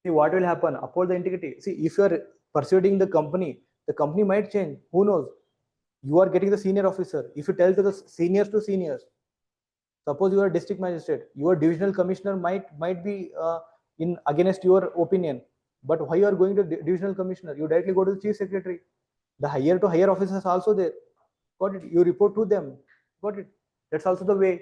See what will happen, uphold the integrity. See, if you are persuading the company might change. Who knows? You are getting the senior officer. If you tell to the seniors, suppose you are district magistrate, your divisional commissioner might be in against your opinion. But why you are going to divisional commissioner? You directly go to the chief secretary. The higher to higher officers also there. Got it? You report to them. Got it? That's also the way.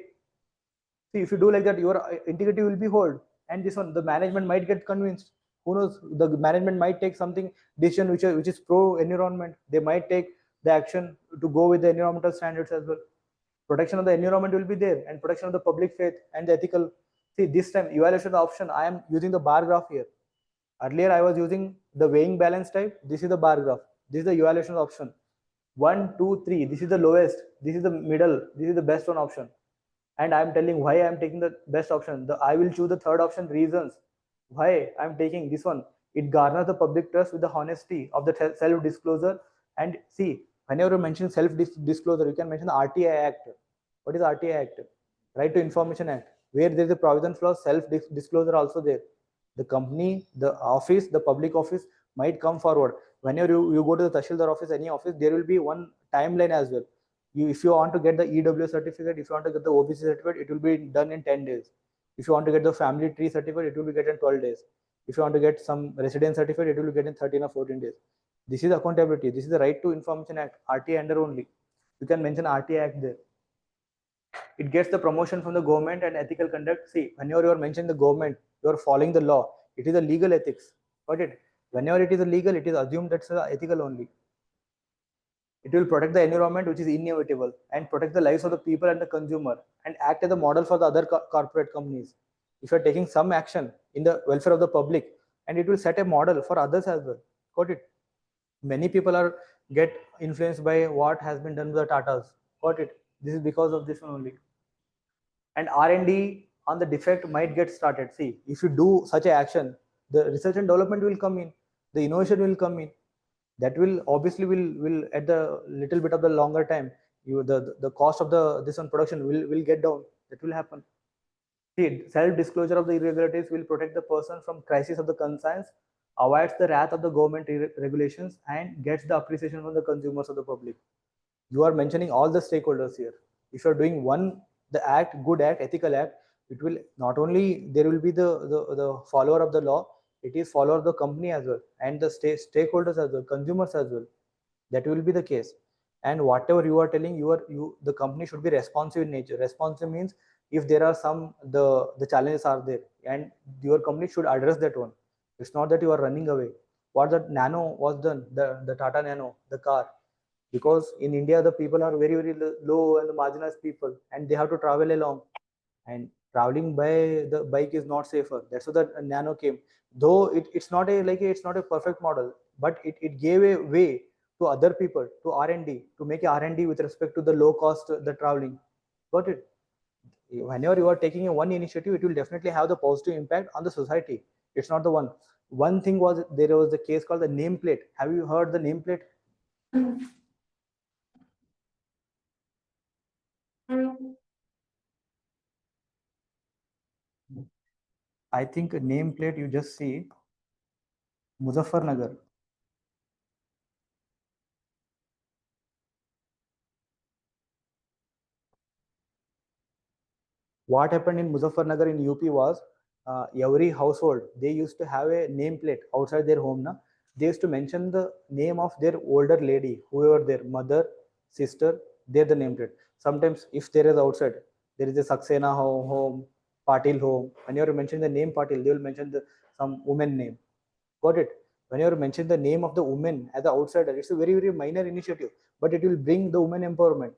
See, if you do like that, your integrity will be hold. And this one, the management might get convinced. Who knows? The management might take something decision which is pro environment. They might take the action to go with the environmental standards as well. Protection of the environment will be there, and protection of the public faith and the ethical. See, this time evaluation option, I am using the bar graph here. Earlier I was using the weighing balance type. This is the bar graph. This is the evaluation option. 1, 2, 3. This is the lowest. This is the middle. This is the best one option. And I am telling why I am taking the best option. I will choose the third option. Reasons why I am taking this one. It garners the public trust with the honesty of the self-disclosure. And see, whenever you mention self-disclosure, you can mention the RTI Act. What is RTI Act? Right to Information Act, where there is a provision for self-disclosure also there. The company, the office, the public office might come forward. Whenever you go to the Tahsildar office, any office, there will be one timeline as well. If you want to get the EW certificate, if you want to get the OBC certificate, it will be done in 10 days. If you want to get the family tree certificate, it will be get in 12 days. If you want to get some residence certificate, it will be get in 13 or 14 days. This is accountability. This is the Right to Information Act, RTI under only. You can mention RTI Act there. It gets the promotion from the government and ethical conduct. See, whenever you are mentioning the government, you are following the law. It is a legal ethics. Got it? Whenever it is a legal, it is assumed that's ethical only. It will protect the environment, which is inevitable, and protect the lives of the people and the consumer, and act as a model for the other corporate companies. If you are taking some action in the welfare of the public, and it will set a model for others as well. Got it? Many people get influenced by what has been done with the Tatas. Got it? This is because of this one only. And R&D on the defect might get started. See, if you do such a action, the research and development will come in, the innovation will come in. That will obviously will at the little bit of the longer time, the cost of this one production will get down. That will happen. See, self-disclosure of the irregularities will protect the person from crisis of the conscience, avoids the wrath of the government regulations, and gets the appreciation from the consumers of the public. You are mentioning all the stakeholders here. If you are doing the act, good act, ethical act, it will not only there will be the follower of the law, it is follower of the company as well, and the stakeholders as well, consumers as well. That will be the case. And whatever you are telling, the company should be responsive in nature. Responsive means if there are some the challenges are there, and your company should address that one. It's not that you are running away. What the Nano was done, the Tata Nano, the car, because in India the people are very low and the marginalized people, and they have to travel along, and traveling by the bike is not safer. That's why the Nano came. Though it's not a perfect model, but it gave a way to other people, to R&D, to make a R&D with respect to the low cost the traveling. Got it? Whenever you are taking one initiative, it will definitely have the positive impact on the society. It's not the one thing. There was the case called the nameplate. Have you heard the nameplate? I think a nameplate, you just see Muzaffarnagar. What happened in Muzaffarnagar in UP was every household, they used to have a nameplate outside their home. They used to mention the name of their older lady, whoever their mother, sister, they're the nameplate. Sometimes if there is outside, there is a Saxena home, Patil home. Whenever you mention the name Patil, they will mention some woman name. Got it? Whenever you mention the name of the woman as an outsider, it's a very, very minor initiative, but it will bring the women empowerment.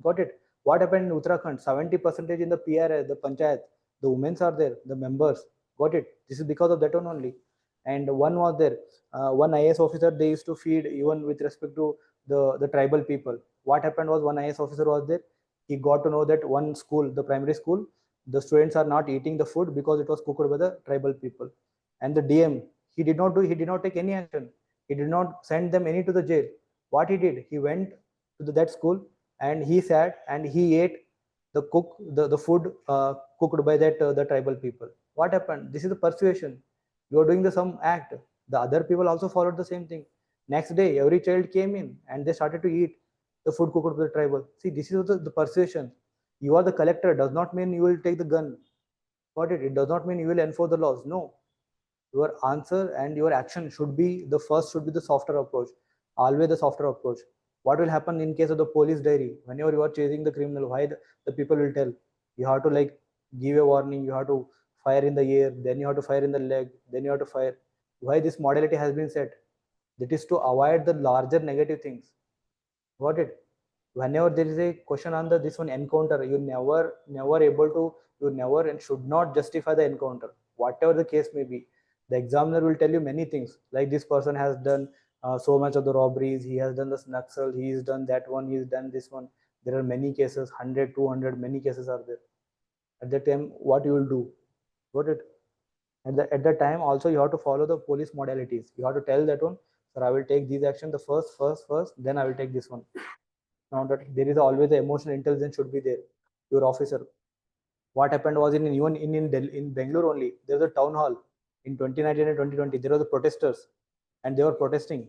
Got it? What happened in Uttarakhand? 70% in the PR, the panchayat, the women are there, the members. Got it? This is because of that one only. And one was there, one IAS officer, they used to feed even with respect to the tribal people. What happened was one IAS officer was there. He got to know that one school, the primary school, the students are not eating the food because it was cooked by the tribal people. And the DM, he did not take any action. He did not send them any to the jail. What he did, he went to that school and he sat and he ate the food cooked by that the tribal people. What happened? This is the persuasion. You are doing the some act. The other people also followed the same thing. Next day, every child came in and they started to eat the food cooked by the tribal. See, this is the persuasion. You are the collector. Does not mean you will take the gun. Got it? It does not mean you will enforce the laws. No. Your answer and your action should be the first, should be the softer approach. Always the softer approach. What will happen in case of the police diary? Whenever you are chasing the criminal, why the people will tell? You have to like give a warning, you have to fire in the air, then you have to fire in the leg, then you have to fire. Why this modality has been set? That is to avoid the larger negative things. Got it? Whenever there is a question on this one encounter, you never able to, you never and should not justify the encounter, whatever the case may be. The examiner will tell you many things, like this person has done so much of the robberies, he has done the Naxal, he has done that one, he has done this one. There are many cases, 100, 200, many cases are there. At that time, what you will do? Got it? At the time also you have to follow the police modalities. You have to tell that one, sir, I will take these action, the first, then I will take this one. Now that there is always the emotional intelligence should be there. Your officer. What happened was even in Bengaluru only, there was a town hall in 2019 and 2020. There were the protesters and they were protesting.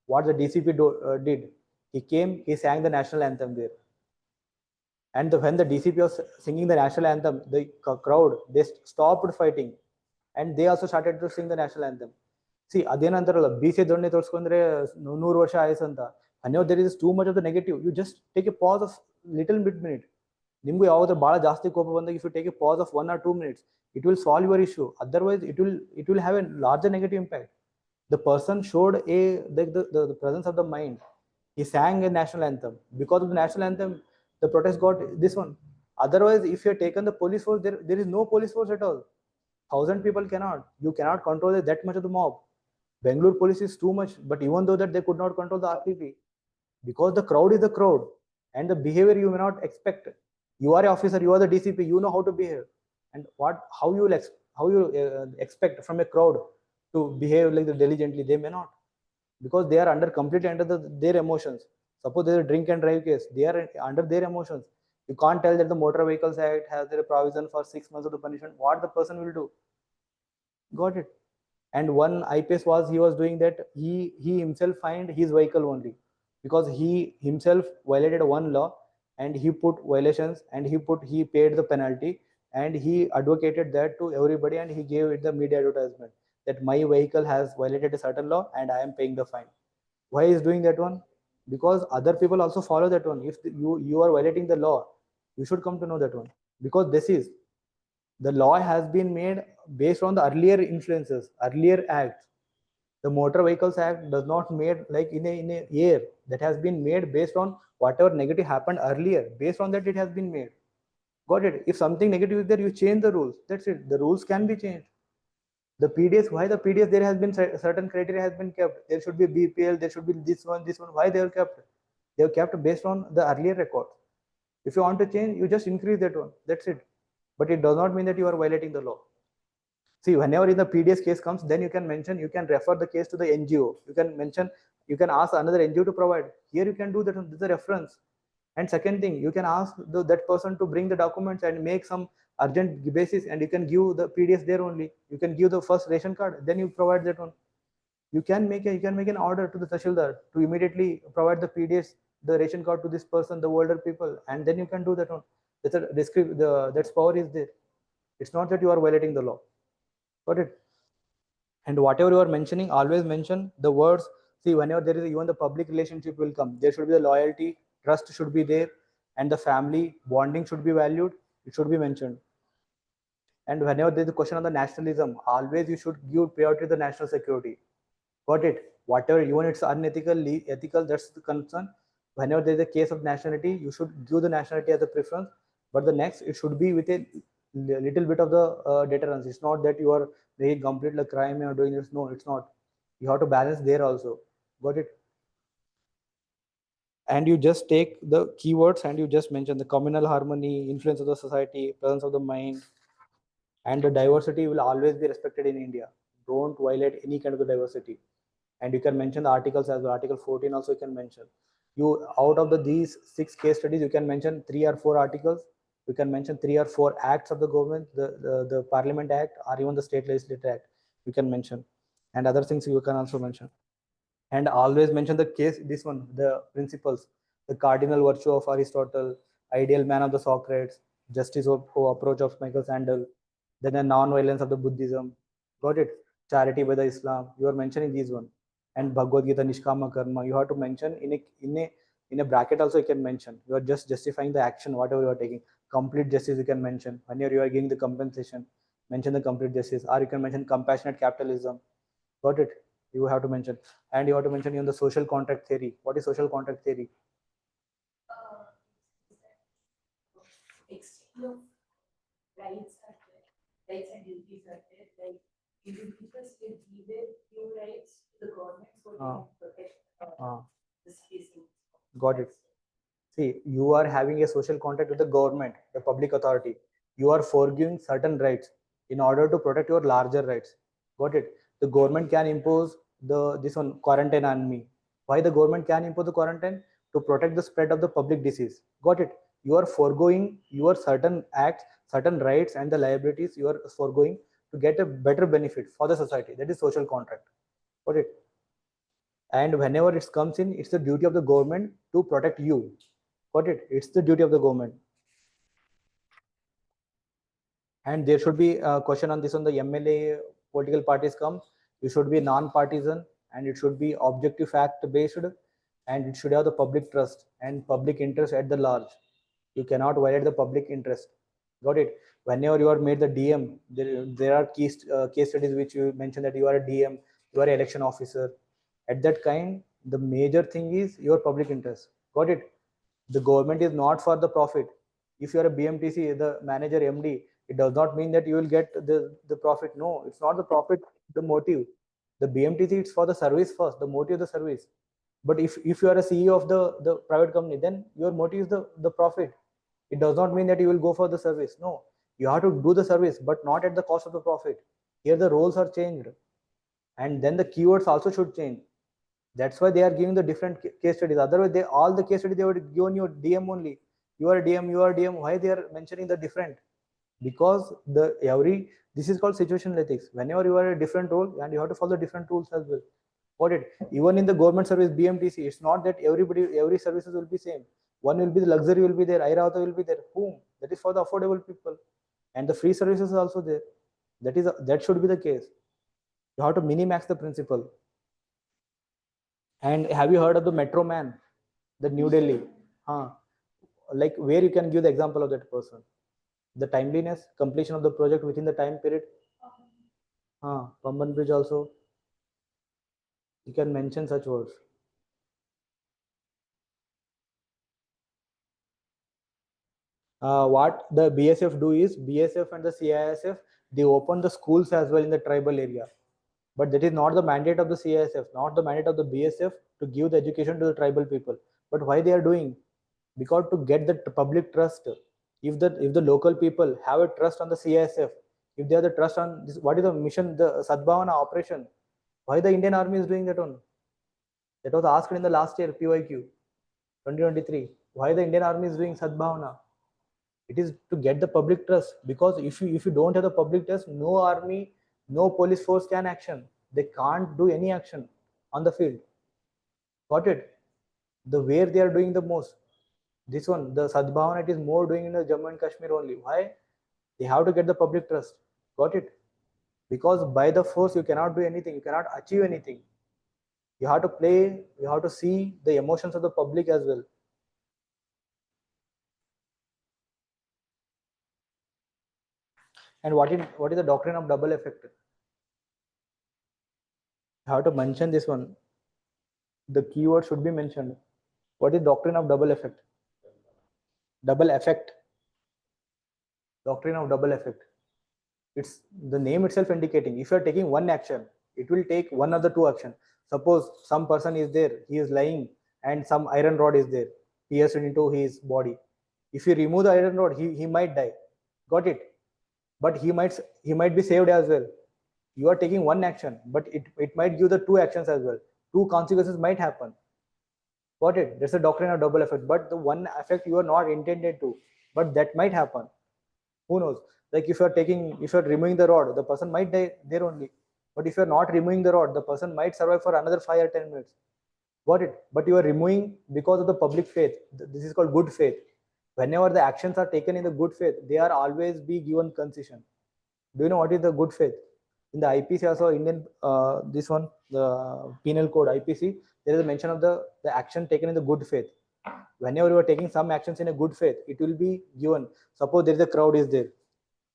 What the DCP did, he came, he sang the national anthem there. And when the DCP was singing the national anthem, the crowd, they stopped fighting and they also started to sing the national anthem. See, ಅದೇನಂತಾರಲ್ಲ BC ದೊಣ್ಣೆ ತೋರಿಸ್ಕೊಂಡ್ರೆ 100 ವರ್ಷ ಆಯ್ತು ಅಂತ. Whenever there is too much of the negative, you just take a pause of little minute. ನಿಮ್ಗೂ ಯಾವ್ದಾದ್ರು ಬಹಳ ಜಾಸ್ತಿ ಕೋಪ ಬಂದಾಗ if you take a pause of 1 or 2 minutes, it will solve your issue. Otherwise, it will have a larger negative impact. The person showed the presence of the mind. He sang a national anthem. Because of the national anthem, the protest got this one. Otherwise, if you have taken the police force, there is no police force at all. 1,000 people cannot. You cannot control that much of the mob. Bengaluru police is too much, but even though that they could not control the RPP, because the crowd is the crowd, and the behavior you may not expect. You are an officer, you are the DCP, you know how to behave, and how you expect from a crowd to behave like diligently. They may not, because they are completely under their emotions. Suppose there is a drink and drive case, they are under their emotions. You can't tell that the Motor Vehicles Act has a provision for 6 months of the punishment. What the person will do? Got it? And one IPS he was doing that, he himself fined his vehicle only, because he himself violated one law and he put violations and he paid the penalty, and he advocated that to everybody, and he gave it the media advertisement that my vehicle has violated a certain law and I am paying the fine. Why is doing that one? Because other people also follow that one. If you are violating the law, you should come to know that one, because this is the law has been made based on the earlier influences, earlier acts. The Motor Vehicles Act does not made like in a year. That has been made based on whatever negative happened earlier. Based on that, it has been made. Got it? If something negative is there, you change the rules. That's it. The rules can be changed. The PDS, why the PDS? There has been certain criteria has been kept. There should be BPL. There should be this one. Why they are kept? They are kept based on the earlier record. If you want to change, you just increase that one. That's it. But it does not mean that you are violating the law. See, whenever in the PDS case comes, then you can mention, you can refer the case to the NGO. You can mention, you can ask another NGO to provide. Here you can do that, this is a reference. And second thing, you can ask that person to bring the documents and make some urgent basis, and you can give the PDS there only. You can give the first ration card, then you provide that one. You can make an order to the Tahsildar to immediately provide the PDS, the ration card to this person, the older people, and then you can do that one. That's a that power is there. It's not that you are violating the law. Got it? And whatever you are mentioning, always mention the words. See, whenever there is even the public relationship will come, there should be the loyalty, trust should be there, and the family bonding should be valued. It should be mentioned. And whenever there is a question on the nationalism, always you should give priority to the national security. Got it? Whatever, even it's unethical, ethical, that's the concern. Whenever there is a case of nationality, you should give the nationality as a preference. But the next, it should be with a little bit of the deterrence. It's not that you are making complete like crime or doing this. No, it's not. You have to balance there also. Got it? And you just take the keywords and you just mention the communal harmony, influence of the society, presence of the mind, and the diversity will always be respected in India. Don't violate any kind of the diversity. And you can mention the articles as well. Article 14 also you can mention. You out of these 6 case studies, you can mention 3 or 4 articles You can mention 3 or 4 acts of the government, the Parliament Act, or even the State Legislature Act. You can mention, and other things you can also mention. And always mention the case, this one, the principles, the cardinal virtue of Aristotle, ideal man of the Socrates, justice of approach of Michael Sandel, then the non-violence of the Buddhism. Got it? Charity by the Islam. You are mentioning these one. And Bhagavad Gita, Nishkama Karma. You have to mention in a bracket also. You can mention. You are just justifying the action, whatever you are taking. Complete justice you can mention. When you are giving the compensation, mention the complete justice. Or you can mention compassionate capitalism. Got it? You have to mention. And you have to mention in the social contract theory. What is social contract theory? Exchange of rights are there, rights and duties are there, like individuals will give their due rights to the government so they can protect the citizens. Got it. See, you are having a social contract with the government, the public authority. You are forgiving certain rights in order to protect your larger rights. Got it? The government can impose this one quarantine on me. Why the government can impose the quarantine? To protect the spread of the public disease. Got it? You are foregoing your certain acts, certain rights, and the liabilities you are foregoing to get a better benefit for the society. That is social contract. Got it? And whenever it comes in, it's the duty of the government to protect you. Got it? It's the duty of the government. And there should be a question on this on the MLA political parties come. You should be non-partisan, and it should be objective fact based, and it should have the public trust and public interest at the large. You cannot violate the public interest. Got it? Whenever you are made the DM, there are case studies which you mentioned that you are a DM, you are an election officer. At that kind, the major thing is your public interest. Got it? The government is not for the profit. If you are a BMTC, the manager MD, it does not mean that you will get the profit. No, it's not the profit, the motive. The BMTC, it's for the service first, the motive of the service. But if you are a CEO of the private company, then your motive is the profit. It does not mean that you will go for the service. No, you have to do the service, but not at the cost of the profit. Here the roles are changed, and then the keywords also should change. That's why they are giving the different case studies. Otherwise, all the case studies they would given you DM only. You are DM, you are DM. Why they are mentioning the different? Because this is called situational ethics. Whenever you are a different role, and you have to follow different rules as well. Got it? Even in the government service BMTC, it's not that every services will be same. One will be the luxury will be there, Airavata will be there. Whom? That is for the affordable people, and the free services is also there. That should be the case. You have to minimax the principle. And have you heard of the Metro Man, the New Delhi? Like where you can give the example of that person? The timeliness, completion of the project within the time period. Pamban Bridge also. You can mention such words. What the BSF do is, BSF and the CISF, they open the schools as well in the tribal area. But that is not the mandate of the CISF, not the mandate of the BSF to give the education to the tribal people. But why they are doing? Because to get the public trust. If the local people have a trust on the CISF, if they have the trust on this, what is the mission, the Sadbhavana operation? Why the Indian Army is doing that one? That was asked in the last year PYQ 2023. Why the Indian Army is doing Sadbhavana? It is to get the public trust, because if you don't have the public trust, no army, no police force can action. They can't do any action on the field. Got it? The where they are doing the most. This one, the Sadbhavana, it is more doing in the Jammu and Kashmir only. Why? They have to get the public trust. Got it? Because by the force you cannot do anything. You cannot achieve anything. You have to play. You have to see the emotions of the public as well. And what is the doctrine of double effect? You have to mention this one. The keyword should be mentioned. What is doctrine of double effect? Double effect. Doctrine of double effect. It's the name itself indicating if you are taking one action, it will take one of the two action. Suppose some person is there, he is lying, and some iron rod is there, pierced into his body. If you remove the iron rod, he might die. Got it? But he might be saved as well. You are taking one action, but it might give the two actions as well. Two consequences might happen. Got it? There's a doctrine of double effect, but the one effect you are not intended to, but that might happen. Who knows? Like if you're removing the rod, the person might die there only. But if you're not removing the rod, the person might survive for another 5 or 10 minutes. Got it? But you are removing because of the public faith. This is called good faith. Whenever the actions are taken in the good faith, they are always be given concession. Do you know what is the good faith? In the IPC also, Indian, this one, the penal code IPC, there is a mention of the action taken in the good faith. Whenever you are taking some actions in a good faith, it will be given. Suppose there is a crowd is there,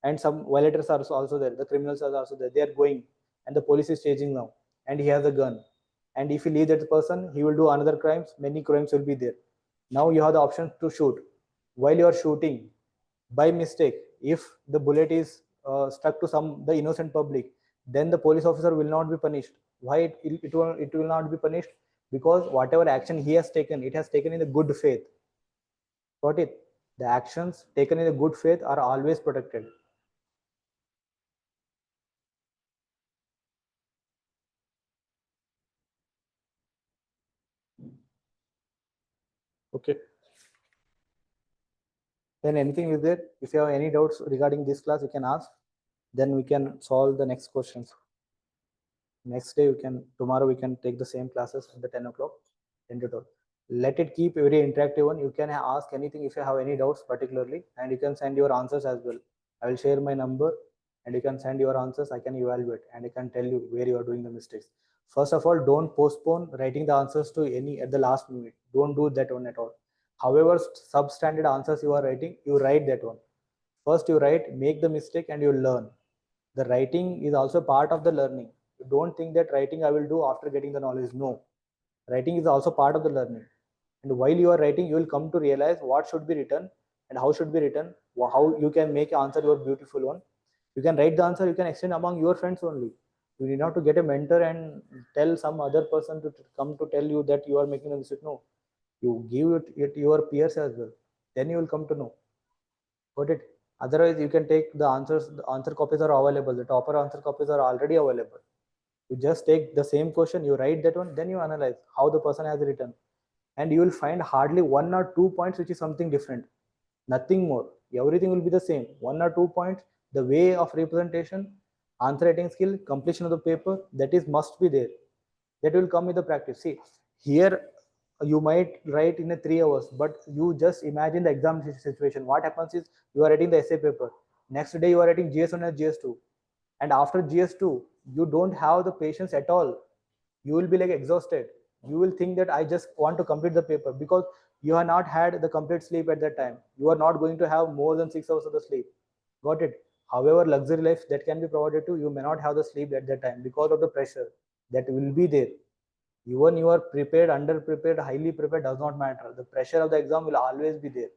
and some violators are also there, the criminals are also there, they are going, and the police is chasing now, and he has a gun. And if you leave that person, he will do another crimes, many crimes will be there. Now you have the option to shoot. While you are shooting, by mistake, if the bullet is stuck to the innocent public, then the police officer will not be punished. Why it will not be punished? Because whatever action he has taken, it has taken in the good faith. Got it? The actions taken in the good faith are always protected. Okay. Then anything is there? If you have any doubts regarding this class, you can ask. Then we can solve the next questions. Next day, tomorrow we can take the same classes at the 10 o'clock, 10 to 12. Let it keep very interactive one. You can ask anything if you have any doubts particularly, and you can send your answers as well. I will share my number and you can send your answers. I can evaluate and I can tell you where you are doing the mistakes. First of all, don't postpone writing the answers to any at the last minute. Don't do that one at all. However, substandard answers you are writing, you write that one. First you write, make the mistake and you learn. The writing is also part of the learning. You don't think that writing I will do after getting the knowledge. No. Writing is also part of the learning. And while you are writing, you will come to realize what should be written and how should be written, how you can make answer your beautiful one. You can write the answer, you can extend among your friends only. You need not to get a mentor and tell some other person to come to tell you that you are making a mistake. No. You give it your peers as well. Then you will come to know. Got it? Otherwise, you can take the answers, the answer copies are available. The topper answer copies are already available. You just take the same question, you write that one, then you analyze how the person has written. And you will find hardly 1 or 2 points which is something different. Nothing more. Everything will be the same. 1 or 2 points, the way of representation, answer writing skill, completion of the paper, that is must be there. That will come with the practice. See, here you might write in a 3 hours, but you just imagine the exam situation. What happens is you are writing the essay paper. Next day you are writing GS1 and GS2. And after GS2, you don't have the patience at all. You will be like exhausted. You will think that I just want to complete the paper because you have not had the complete sleep at that time. You are not going to have more than 6 hours of the sleep. Got it? However, luxury life that can be provided to you may not have the sleep at that time because of the pressure that will be there. Even you are prepared, under prepared, highly prepared, does not matter. The pressure of the exam will always be there.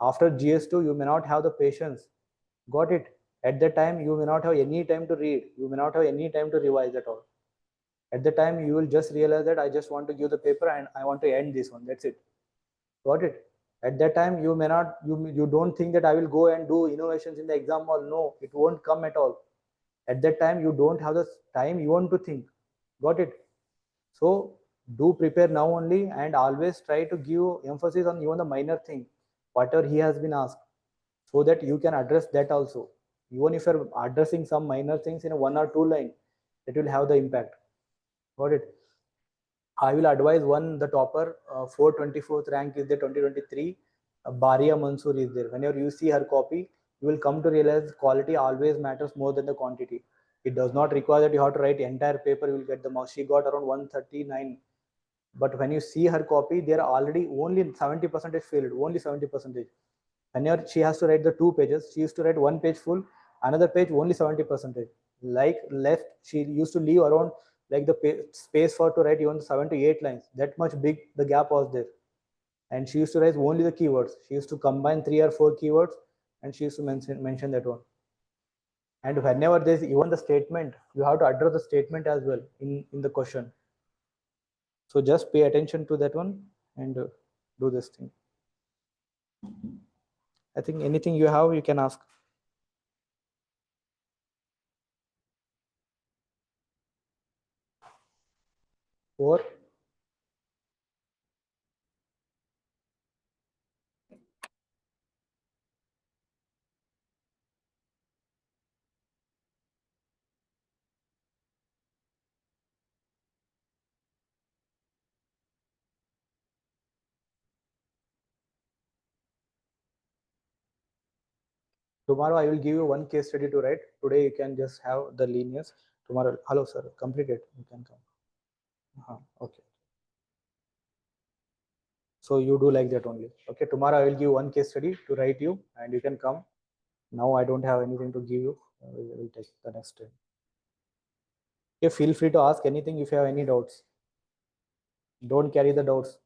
After GS2, you may not have the patience. Got it? At that time, you may not have any time to read. You may not have any time to revise at all. At the time, you will just realize that I just want to give the paper and I want to end this one. That's it. Got it? At that time, you may not, you don't think that I will go and do innovations in the exam hall. No, it won't come at all. At that time, you don't have the time even to think. Got it? So do prepare now only and always try to give emphasis on even the minor thing, whatever he has been asked, so that you can address that also. Even if you're addressing some minor things in a 1 or 2 line, it will have the impact. Got it? I will advise one, the topper, 424th rank is there 2023. Baria Mansoor is there. Whenever you see her copy, you will come to realize quality always matters more than the quantity. It does not require that you have to write entire paper, you will get the marks. She got around 139. But when you see her copy, there are already only 70% filled, only 70%. Whenever she has to write the 2 pages, she used to write 1 page full, another page only 70%. Like left, she used to leave around like the space for to write even 7 to 8 lines. That much big the gap was there. And she used to write only the keywords. She used to combine 3 or 4 keywords and she used to mention that one. And whenever there's even the statement, you have to address the statement as well in the question. So just pay attention to that one and do this thing. I think anything you have, you can ask. Or tomorrow I will give you one case study to write. Today you can just have the linears. Tomorrow, hello sir, complete it. You can come. Okay. So you do like that only. Okay, tomorrow I will give one case study to write you, and you can come. Now I don't have anything to give you. We will take the next time. Okay, feel free to ask anything if you have any doubts. Don't carry the doubts.